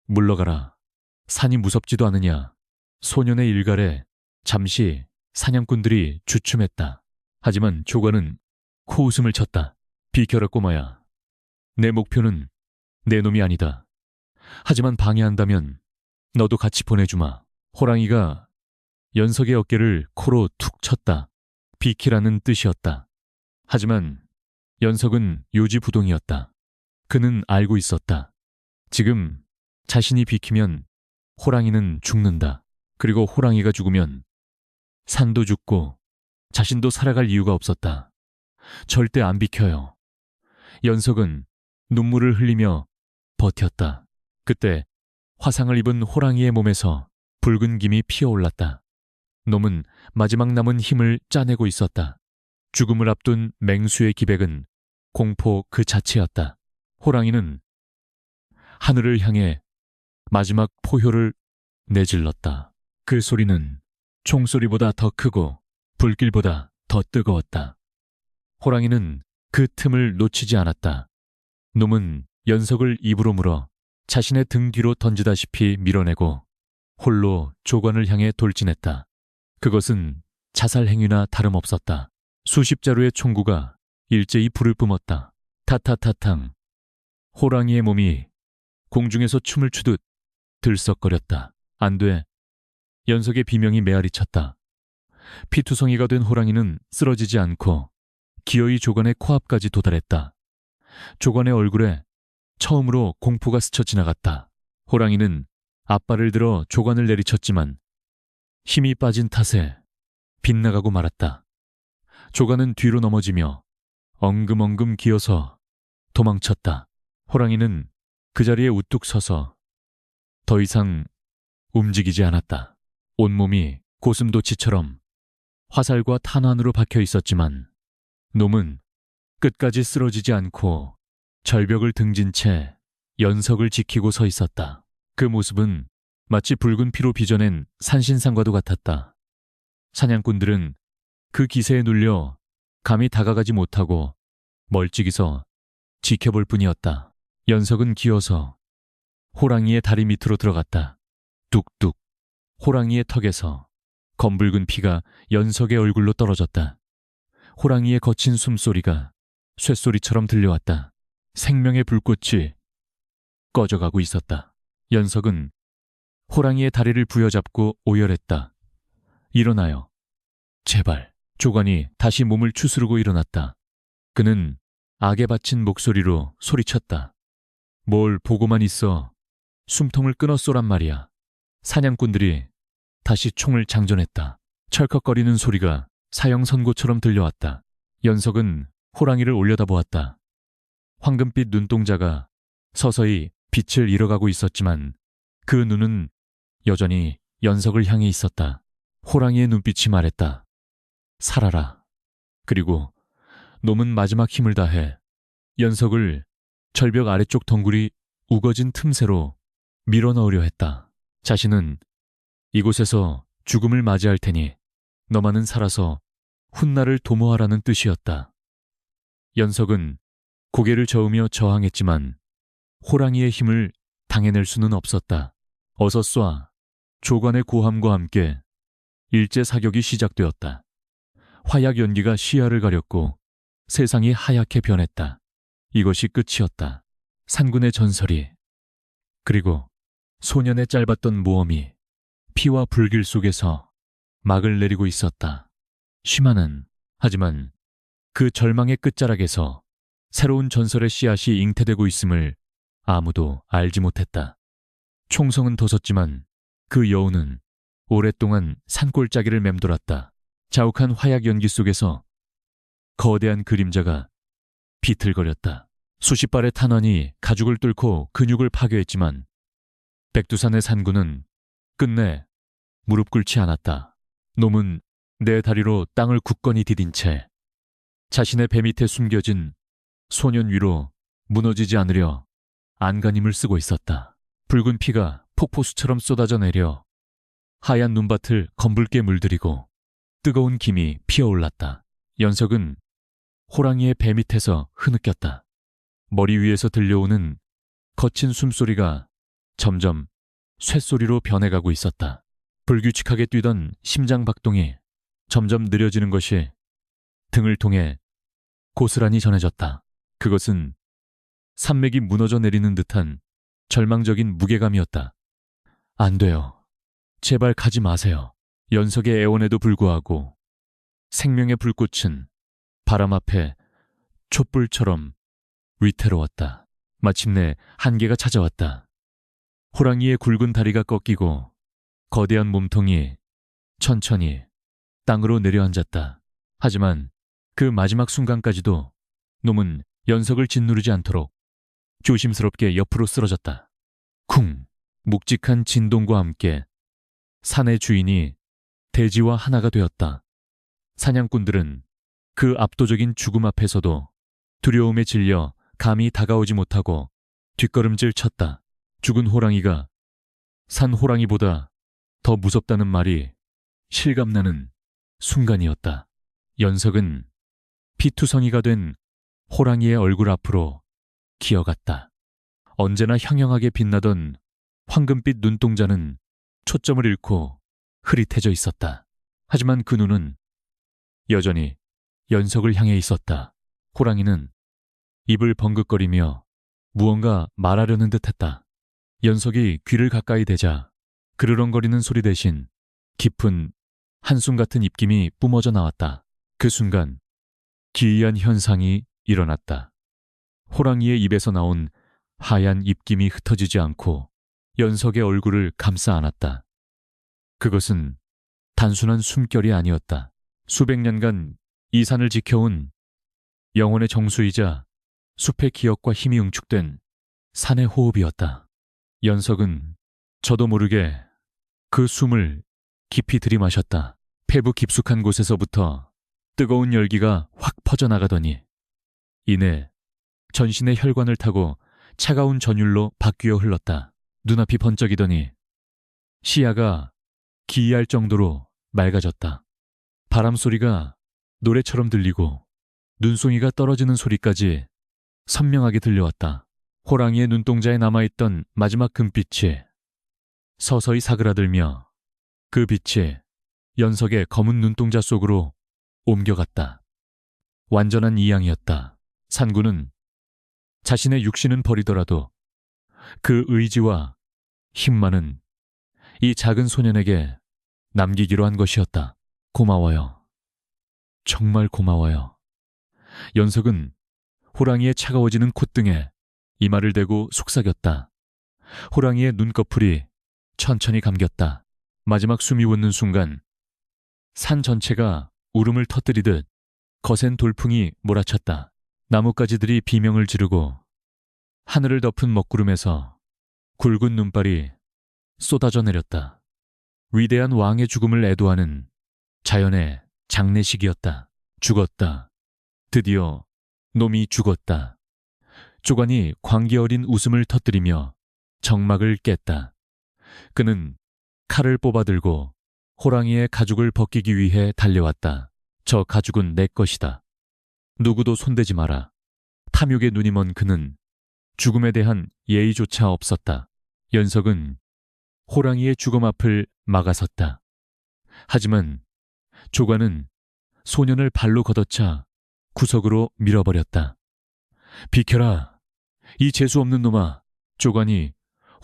물러가라. 산이 무섭지도 않으냐. 소년의 일갈에 잠시 사냥꾼들이 주춤했다. 하지만 조관은 코웃음을 쳤다. 비켜라 꼬마야. 내 목표는 내 놈이 아니다. 하지만 방해한다면 너도 같이 보내주마. 호랑이가 연석의 어깨를 코로 툭 쳤다. 비키라는 뜻이었다. 하지만 연석은 요지부동이었다. 그는 알고 있었다. 지금 자신이 비키면 호랑이는 죽는다. 그리고 호랑이가 죽으면 산도 죽고 자신도 살아갈 이유가 없었다. 절대 안 비켜요. 연석은 눈물을 흘리며 버텼다. 그때 화상을 입은 호랑이의 몸에서 붉은 김이 피어올랐다. 놈은 마지막 남은 힘을 짜내고 있었다. 죽음을 앞둔 맹수의 기백은 공포 그 자체였다. 호랑이는 하늘을 향해 마지막 포효를 내질렀다. 그 소리는 총소리보다 더 크고 불길보다 더 뜨거웠다. 호랑이는 그 틈을 놓치지 않았다. 놈은 연석을 입으로 물어 자신의 등 뒤로 던지다시피 밀어내고 홀로 조관을 향해 돌진했다. 그것은 자살 행위나 다름없었다. 수십 자루의 총구가 일제히 불을 뿜었다. 타타타탕. 호랑이의 몸이 공중에서 춤을 추듯 들썩거렸다. 안 돼. 연석의 비명이 메아리 쳤다. 피투성이가 된 호랑이는 쓰러지지 않고 기어이 조관의 코앞까지 도달했다. 조관의 얼굴에 처음으로 공포가 스쳐 지나갔다. 호랑이는 앞발을 들어 조관을 내리쳤지만 힘이 빠진 탓에 빗나가고 말았다. 조관은 뒤로 넘어지며 엉금엉금 기어서 도망쳤다. 호랑이는 그 자리에 우뚝 서서 더 이상 움직이지 않았다. 온몸이 고슴도치처럼 화살과 탄환으로 박혀 있었지만 놈은 끝까지 쓰러지지 않고 절벽을 등진 채 연석을 지키고 서 있었다. 그 모습은 마치 붉은 피로 빚어낸 산신상과도 같았다. 사냥꾼들은 그 기세에 눌려 감히 다가가지 못하고 멀찍이서 지켜볼 뿐이었다. 연석은 기어서 호랑이의 다리 밑으로 들어갔다. 뚝뚝. 호랑이의 턱에서 검붉은 피가 연석의 얼굴로 떨어졌다. 호랑이의 거친 숨소리가 쇳소리처럼 들려왔다. 생명의 불꽃이 꺼져가고 있었다. 연석은 호랑이의 다리를 부여잡고 오열했다. 일어나요. 제발. 조관이 다시 몸을 추스르고 일어났다. 그는 악에 바친 목소리로 소리쳤다. 뭘 보고만 있어. 숨통을 끊어 쏘란 말이야. 사냥꾼들이 다시 총을 장전했다. 철컥거리는 소리가 사형선고처럼 들려왔다. 연석은 호랑이를 올려다보았다. 황금빛 눈동자가 서서히 빛을 잃어가고 있었지만 그 눈은 여전히 연석을 향해 있었다. 호랑이의 눈빛이 말했다. 살아라. 그리고 놈은 마지막 힘을 다해 연석을 절벽 아래쪽 덩굴이 우거진 틈새로 밀어넣으려 했다. 자신은 이곳에서 죽음을 맞이할 테니 너만은 살아서 훗날을 도모하라는 뜻이었다. 연석은 고개를 저으며 저항했지만 호랑이의 힘을 당해낼 수는 없었다. 어서 쏴. 조관의 고함과 함께 일제 사격이 시작되었다. 화약 연기가 시야를 가렸고 세상이 하얗게 변했다. 이것이 끝이었다. 산군의 전설이, 그리고 소년의 짧았던 모험이 피와 불길 속에서 막을 내리고 있었다. 쉬만은, 하지만 그 절망의 끝자락에서 새로운 전설의 씨앗이 잉태되고 있음을 아무도 알지 못했다. 총성은 돋았지만 그 여우는 오랫동안 산골짜기를 맴돌았다. 자욱한 화약 연기 속에서 거대한 그림자가 비틀거렸다. 수십 발의 탄환이 가죽을 뚫고 근육을 파괴했지만 백두산의 산군은 끝내 무릎 꿇지 않았다. 놈은 내 다리로 땅을 굳건히 디딘 채 자신의 배 밑에 숨겨진 소년 위로 무너지지 않으려 안간힘을 쓰고 있었다. 붉은 피가 폭포수처럼 쏟아져 내려 하얀 눈밭을 검붉게 물들이고 뜨거운 김이 피어올랐다. 연석은 호랑이의 배 밑에서 흐느꼈다. 머리 위에서 들려오는 거친 숨소리가 점점 쇳소리로 변해가고 있었다. 불규칙하게 뛰던 심장 박동이 점점 느려지는 것이 등을 통해 고스란히 전해졌다. 그것은 산맥이 무너져 내리는 듯한 절망적인 무게감이었다. 안 돼요. 제발 가지 마세요. 연석의 애원에도 불구하고 생명의 불꽃은 바람 앞에 촛불처럼 위태로웠다. 마침내 한계가 찾아왔다. 호랑이의 굵은 다리가 꺾이고 거대한 몸통이 천천히 땅으로 내려앉았다. 하지만 그 마지막 순간까지도 놈은 연석을 짓누르지 않도록 조심스럽게 옆으로 쓰러졌다. 쿵! 묵직한 진동과 함께 산의 주인이 대지와 하나가 되었다. 사냥꾼들은 그 압도적인 죽음 앞에서도 두려움에 질려 감히 다가오지 못하고 뒷걸음질 쳤다. 죽은 호랑이가 산 호랑이보다 더 무섭다는 말이 실감나는 순간이었다. 연석은 피투성이가 된 호랑이의 얼굴 앞으로 기어갔다. 언제나 향영하게 빛나던 황금빛 눈동자는 초점을 잃고 흐릿해져 있었다. 하지만 그 눈은 여전히 연석을 향해 있었다. 호랑이는 입을 벙긋거리며 무언가 말하려는 듯했다. 연석이 귀를 가까이 대자 그르렁거리는 소리 대신 깊은 한숨 같은 입김이 뿜어져 나왔다. 그 순간 기이한 현상이 일어났다. 호랑이의 입에서 나온 하얀 입김이 흩어지지 않고 연석의 얼굴을 감싸 안았다. 그것은 단순한 숨결이 아니었다. 수백 년간 이 산을 지켜온 영혼의 정수이자 숲의 기억과 힘이 응축된 산의 호흡이었다. 연석은 저도 모르게 그 숨을 깊이 들이마셨다. 폐부 깊숙한 곳에서부터 뜨거운 열기가 확 퍼져나가더니 이내 전신의 혈관을 타고 차가운 전율로 바뀌어 흘렀다. 눈앞이 번쩍이더니 시야가 기이할 정도로 맑아졌다. 바람소리가 노래처럼 들리고 눈송이가 떨어지는 소리까지 선명하게 들려왔다. 호랑이의 눈동자에 남아있던 마지막 금빛이 서서히 사그라들며 그 빛이 연석의 검은 눈동자 속으로 옮겨갔다. 완전한 이양이었다. 산구는 자신의 육신은 버리더라도 그 의지와 힘만은 이 작은 소년에게 남기기로 한 것이었다. 고마워요. 정말 고마워요. 연석은 호랑이의 차가워지는 콧등에 이마를 대고 속삭였다. 호랑이의 눈꺼풀이 천천히 감겼다. 마지막 숨이 붙는 순간 산 전체가 울음을 터뜨리듯 거센 돌풍이 몰아쳤다. 나뭇가지들이 비명을 지르고 하늘을 덮은 먹구름에서 굵은 눈발이 쏟아져 내렸다. 위대한 왕의 죽음을 애도하는 자연의 장례식이었다. 죽었다. 드디어 놈이 죽었다. 조관이 광기 어린 웃음을 터뜨리며 정막을 깼다. 그는 칼을 뽑아들고 호랑이의 가죽을 벗기기 위해 달려왔다. 저 가죽은 내 것이다. 누구도 손대지 마라. 탐욕에 눈이 먼 그는 죽음에 대한 예의조차 없었다. 연석은 호랑이의 죽음 앞을 막아섰다. 하지만 조관은 소년을 발로 걷어차 구석으로 밀어버렸다. 비켜라. 이 재수없는 놈아. 조관이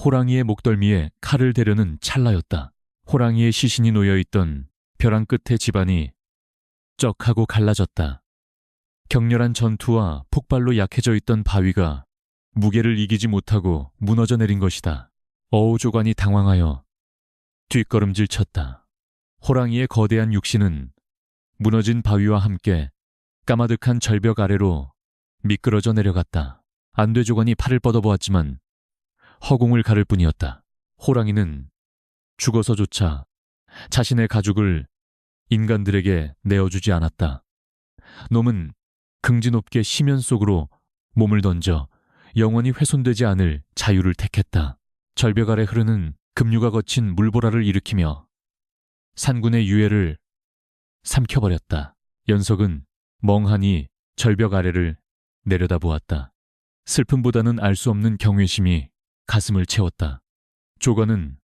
호랑이의 목덜미에 칼을 대려는 찰나였다. 호랑이의 시신이 놓여있던 벼랑 끝의 집안이 쩍하고 갈라졌다. 격렬한 전투와 폭발로 약해져 있던 바위가 무게를 이기지 못하고 무너져 내린 것이다. 어우조관이 당황하여 뒷걸음질 쳤다. 호랑이의 거대한 육신은 무너진 바위와 함께 까마득한 절벽 아래로 미끄러져 내려갔다. 안돼조관이 팔을 뻗어보았지만 허공을 가를 뿐이었다. 호랑이는 죽어서조차 자신의 가죽을 인간들에게 내어주지 않았다. 놈은 긍지 높게 심연 속으로 몸을 던져 영원히 훼손되지 않을 자유를 택했다. 절벽 아래 흐르는 급류가 거친 물보라를 일으키며 산군의 유해를 삼켜버렸다. 연석은 멍하니 절벽 아래를 내려다보았다. 슬픔보다는 알 수 없는 경외심이 가슴을 채웠다. 조관은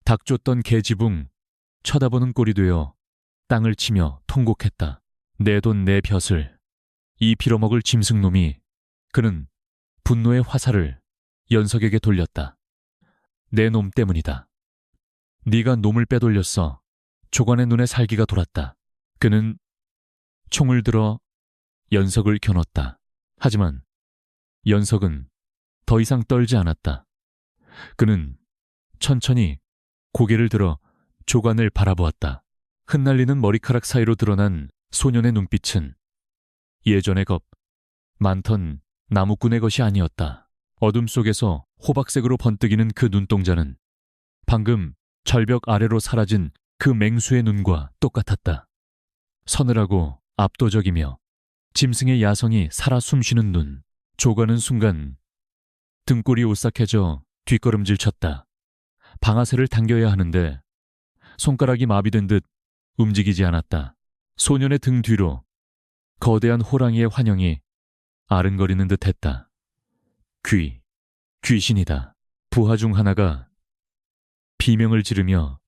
닥쳤던 개지붕 쳐다보는 꼴이 되어 땅을 치며 통곡했다. 내 돈 내 벼슬, 이 빌어먹을 짐승놈이. 그는 분노의 화살을 연석에게 돌렸다. 내 놈 때문이다. 네가 놈을 빼돌렸어. 조관의 눈에 살기가 돌았다. 그는 총을 들어 연석을 겨눴다. 하지만 연석은 더 이상 떨지 않았다. 그는 천천히 고개를 들어 조관을 바라보았다. 흩날리는 머리카락 사이로 드러난 소년의 눈빛은 예전의 겁 많던 나무꾼의 것이 아니었다. 어둠 속에서 호박색으로 번뜩이는 그 눈동자는 방금 절벽 아래로 사라진 그 맹수의 눈과 똑같았다. 서늘하고 압도적이며 짐승의 야성이 살아 숨쉬는 눈. 조가는 순간 등골이 오싹해져 뒷걸음질 쳤다. 방아쇠를 당겨야 하는데 손가락이 마비된 듯 움직이지 않았다. 소년의 등 뒤로 거대한 호랑이의 환영이 아른거리는 듯 했다. 귀신이다. 부하 중 하나가 비명을 지르며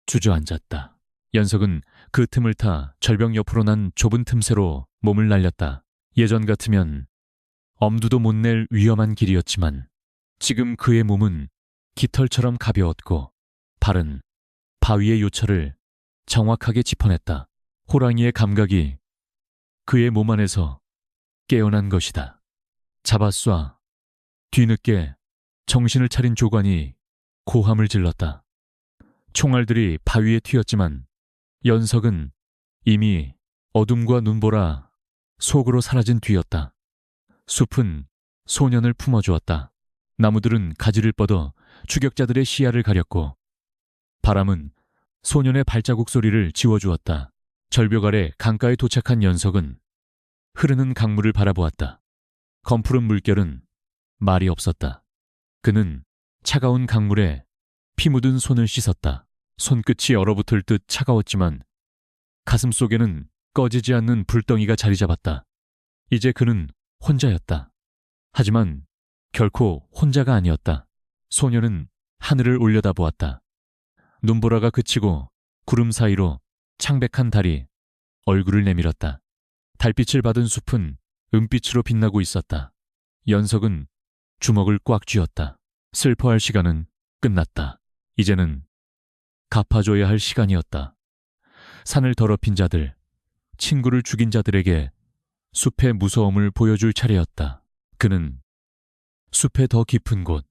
주저앉았다. 연석은 그 틈을 타 절벽 옆으로 난 좁은 틈새로 몸을 날렸다. 예전 같으면 엄두도 못 낼 위험한 길이었지만 지금 그의 몸은 깃털처럼 가벼웠고 발은 바위의 요철을 정확하게 짚어냈다. 호랑이의 감각이 그의 몸 안에서 깨어난 것이다. 잡아쏴. 뒤늦게 정신을 차린 조관이 고함을 질렀다. 총알들이 바위에 튀었지만 연석은 이미 어둠과 눈보라 속으로 사라진 뒤였다. 숲은 소년을 품어주었다. 나무들은 가지를 뻗어 추격자들의 시야를 가렸고 바람은 소년의 발자국 소리를 지워주었다. 절벽 아래 강가에 도착한 연석은 흐르는 강물을 바라보았다. 검푸른 물결은 말이 없었다. 그는 차가운 강물에 피 묻은 손을 씻었다. 손끝이 얼어붙을 듯 차가웠지만 가슴 속에는 꺼지지 않는 불덩이가 자리 잡았다. 이제 그는 혼자였다. 하지만 결코 혼자가 아니었다. 소년은 하늘을 올려다보았다. 눈보라가 그치고 구름 사이로 창백한 달이 얼굴을 내밀었다. 달빛을 받은 숲은 은빛으로 빛나고 있었다. 연석은 주먹을 꽉 쥐었다. 슬퍼할 시간은 끝났다. 이제는 갚아줘야 할 시간이었다. 산을 더럽힌 자들, 친구를 죽인 자들에게 숲의 무서움을 보여줄 차례였다. 그는 숲의 더 깊은 곳,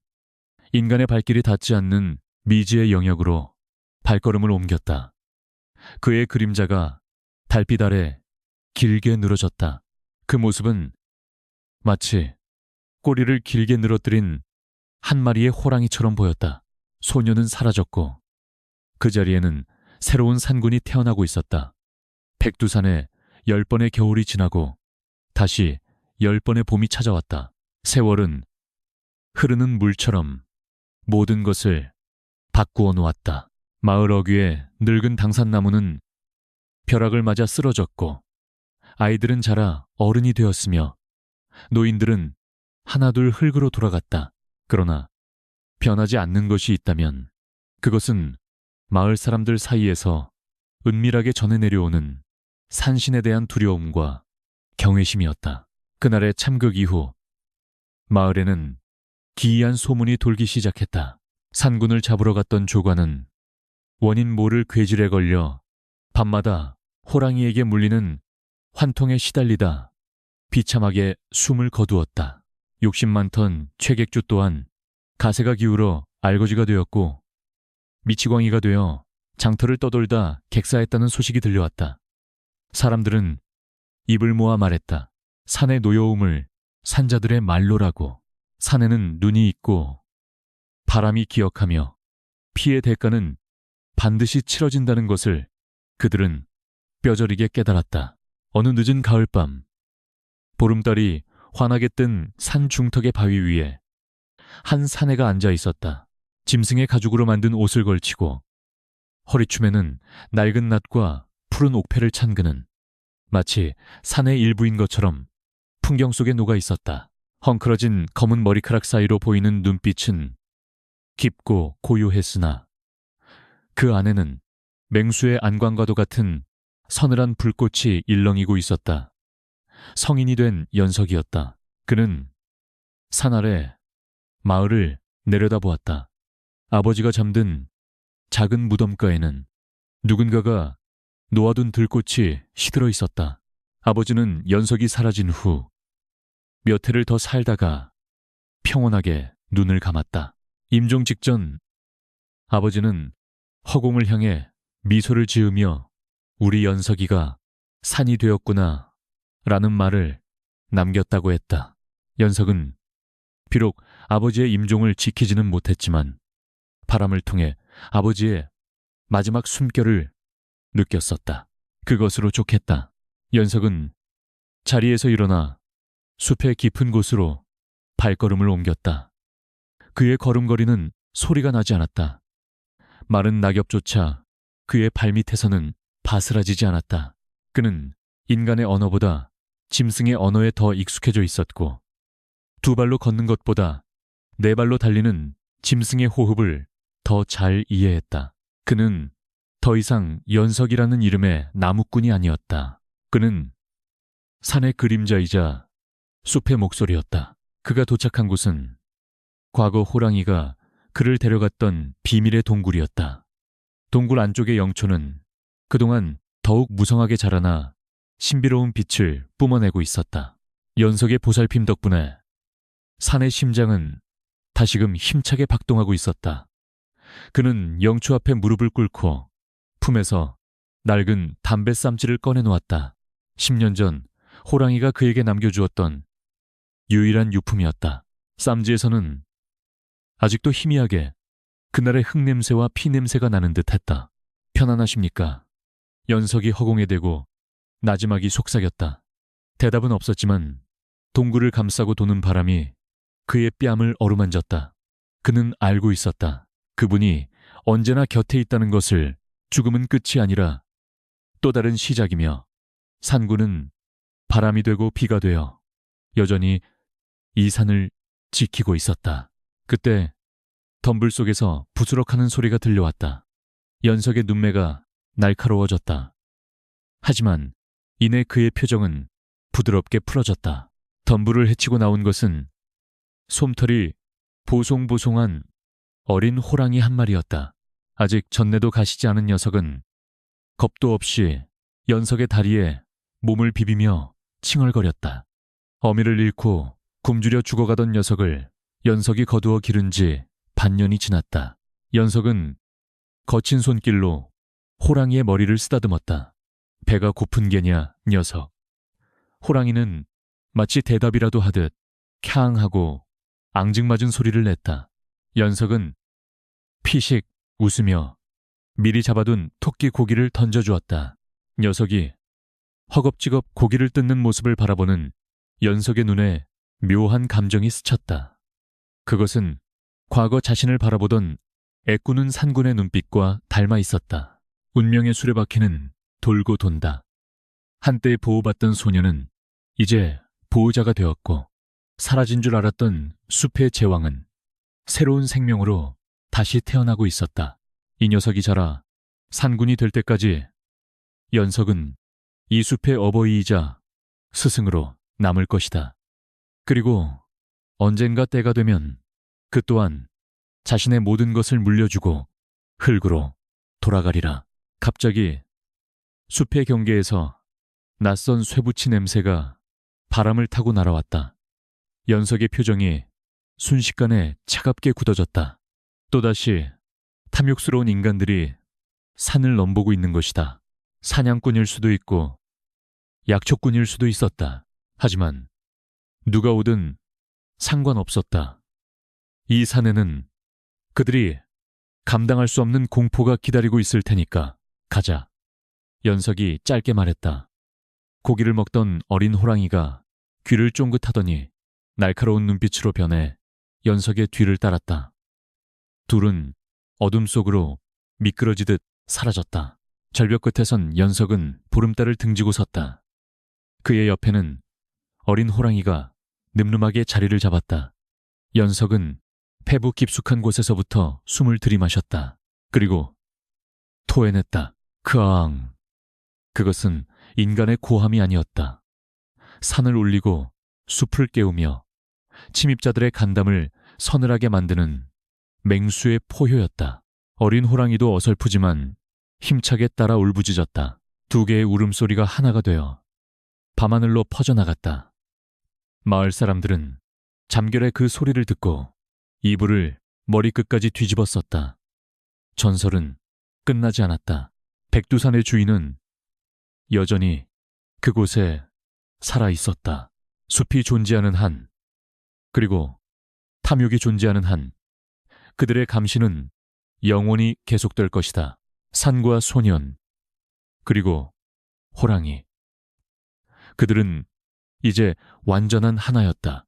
인간의 발길이 닿지 않는 미지의 영역으로 발걸음을 옮겼다. 그의 그림자가 달빛 아래 길게 늘어졌다. 그 모습은 마치 꼬리를 길게 늘어뜨린 한 마리의 호랑이처럼 보였다. 소녀는 사라졌고 그 자리에는 새로운 산군이 태어나고 있었다. 백두산에 10번의 겨울이 지나고 다시 10번의 봄이 찾아왔다. 세월은 흐르는 물처럼 모든 것을 바꾸어 놓았다. 마을 어귀의 늙은 당산나무는 벼락을 맞아 쓰러졌고 아이들은 자라 어른이 되었으며 노인들은 하나둘 흙으로 돌아갔다. 그러나 변하지 않는 것이 있다면 그것은 마을 사람들 사이에서 은밀하게 전해 내려오는 산신에 대한 두려움과 경외심이었다. 그날의 참극 이후 마을에는 기이한 소문이 돌기 시작했다. 산군을 잡으러 갔던 조관은 원인 모를 괴질에 걸려 밤마다 호랑이에게 물리는 환통에 시달리다 비참하게 숨을 거두었다. 욕심 많던 최객주 또한 가세가 기울어 알거지가 되었고 미치광이가 되어 장터를 떠돌다 객사했다는 소식이 들려왔다. 사람들은 입을 모아 말했다. 산의 노여움을 산자들의 말로라고. 산에는 눈이 있고 바람이 기억하며 피의 대가는 반드시 치러진다는 것을 그들은 뼈저리게 깨달았다. 어느 늦은 가을밤 보름달이 환하게 뜬 산 중턱의 바위 위에 한 사내가 앉아 있었다. 짐승의 가죽으로 만든 옷을 걸치고 허리춤에는 낡은 낫과 푸른 옥패를 찬 그는 마치 산의 일부인 것처럼 풍경 속에 녹아 있었다. 헝클어진 검은 머리카락 사이로 보이는 눈빛은 깊고 고요했으나 그 안에는 맹수의 안광과도 같은 서늘한 불꽃이 일렁이고 있었다. 성인이 된 연석이었다. 그는 산 아래 마을을 내려다보았다. 아버지가 잠든 작은 무덤가에는 누군가가 놓아둔 들꽃이 시들어 있었다. 아버지는 연석이 사라진 후 몇 해를 더 살다가 평온하게 눈을 감았다. 임종 직전 아버지는 허공을 향해 미소를 지으며 우리 연석이가 산이 되었구나 라는 말을 남겼다고 했다. 연석은 비록 아버지의 임종을 지키지는 못했지만 바람을 통해 아버지의 마지막 숨결을 느꼈었다. 그것으로 좋겠다. 연석은 자리에서 일어나 숲의 깊은 곳으로 발걸음을 옮겼다. 그의 걸음걸이는 소리가 나지 않았다. 마른 낙엽조차 그의 발밑에서는 바스라지지 않았다. 그는 인간의 언어보다 짐승의 언어에 더 익숙해져 있었고, 두 발로 걷는 것보다 네 발로 달리는 짐승의 호흡을 더 잘 이해했다. 그는 더 이상 연석이라는 이름의 나무꾼이 아니었다. 그는 산의 그림자이자 숲의 목소리였다. 그가 도착한 곳은 과거 호랑이가 그를 데려갔던 비밀의 동굴이었다. 동굴 안쪽의 영초는 그동안 더욱 무성하게 자라나 신비로운 빛을 뿜어내고 있었다. 연석의 보살핌 덕분에 산의 심장은 다시금 힘차게 박동하고 있었다. 그는 영초 앞에 무릎을 꿇고 품에서 낡은 담배 쌈지를 꺼내놓았다. 10년 전 호랑이가 그에게 남겨주었던 유일한 유품이었다. 쌈지에서는 아직도 희미하게 그날의 흙냄새와 피냄새가 나는 듯했다. 편안하십니까? 연석이 허공에 대고 나지막이 속삭였다. 대답은 없었지만 동굴을 감싸고 도는 바람이 그의 뺨을 어루만졌다. 그는 알고 있었다. 그분이 언제나 곁에 있다는 것을. 죽음은 끝이 아니라 또 다른 시작이며, 산구는 바람이 되고 비가 되어 여전히 이 산을 지키고 있었다. 그때 덤불 속에서 부스럭하는 소리가 들려왔다. 연석의 눈매가 날카로워졌다. 하지만 이내 그의 표정은 부드럽게 풀어졌다. 덤불을 헤치고 나온 것은 솜털이 보송보송한 어린 호랑이 한 마리였다. 아직 전내도 가시지 않은 녀석은 겁도 없이 연석의 다리에 몸을 비비며 칭얼거렸다. 어미를 잃고 굶주려 죽어가던 녀석을 연석이 거두어 기른 지 반년이 지났다. 연석은 거친 손길로 호랑이의 머리를 쓰다듬었다. 배가 고픈 게냐, 녀석. 호랑이는 마치 대답이라도 하듯 캬앙하고 앙증맞은 소리를 냈다. 연석은 피식 웃으며 미리 잡아둔 토끼 고기를 던져주었다. 녀석이 허겁지겁 고기를 뜯는 모습을 바라보는 연석의 눈에 묘한 감정이 스쳤다. 그것은 과거 자신을 바라보던 애꾸는 산군의 눈빛과 닮아 있었다. 운명의 수레바퀴는 돌고 돈다. 한때 보호받던 소녀는 이제 보호자가 되었고, 사라진 줄 알았던 숲의 제왕은 새로운 생명으로 다시 태어나고 있었다. 이 녀석이 자라 산군이 될 때까지 연석은 이 숲의 어버이이자 스승으로 남을 것이다. 그리고 언젠가 때가 되면 그 또한 자신의 모든 것을 물려주고 흙으로 돌아가리라. 갑자기 숲의 경계에서 낯선 쇠붙이 냄새가 바람을 타고 날아왔다. 연석의 표정이 순식간에 차갑게 굳어졌다. 또다시 탐욕스러운 인간들이 산을 넘보고 있는 것이다. 사냥꾼일 수도 있고 약초꾼일 수도 있었다. 하지만 누가 오든 상관없었다. 이 산에는 그들이 감당할 수 없는 공포가 기다리고 있을 테니까 가자. 연석이 짧게 말했다. 고기를 먹던 어린 호랑이가 귀를 쫑긋하더니 날카로운 눈빛으로 변해 연석의 뒤를 따랐다. 둘은 어둠 속으로 미끄러지듯 사라졌다. 절벽 끝에선 연석은 보름달을 등지고 섰다. 그의 옆에는 어린 호랑이가 늠름하게 자리를 잡았다. 연석은 폐부 깊숙한 곳에서부터 숨을 들이마셨다. 그리고 토해냈다. 크앙. 그것은 인간의 고함이 아니었다. 산을 울리고 숲을 깨우며 침입자들의 간담을 서늘하게 만드는 맹수의 포효였다. 어린 호랑이도 어설프지만 힘차게 따라 울부짖었다. 두 개의 울음소리가 하나가 되어 밤하늘로 퍼져나갔다. 마을 사람들은 잠결에 그 소리를 듣고 이불을 머리끝까지 뒤집었었다. 전설은 끝나지 않았다. 백두산의 주인은 여전히 그곳에 살아있었다. 숲이 존재하는 한, 그리고 탐욕이 존재하는 한, 그들의 감시는 영원히 계속될 것이다. 산과 소년, 그리고 호랑이. 그들은 이제 완전한 하나였다.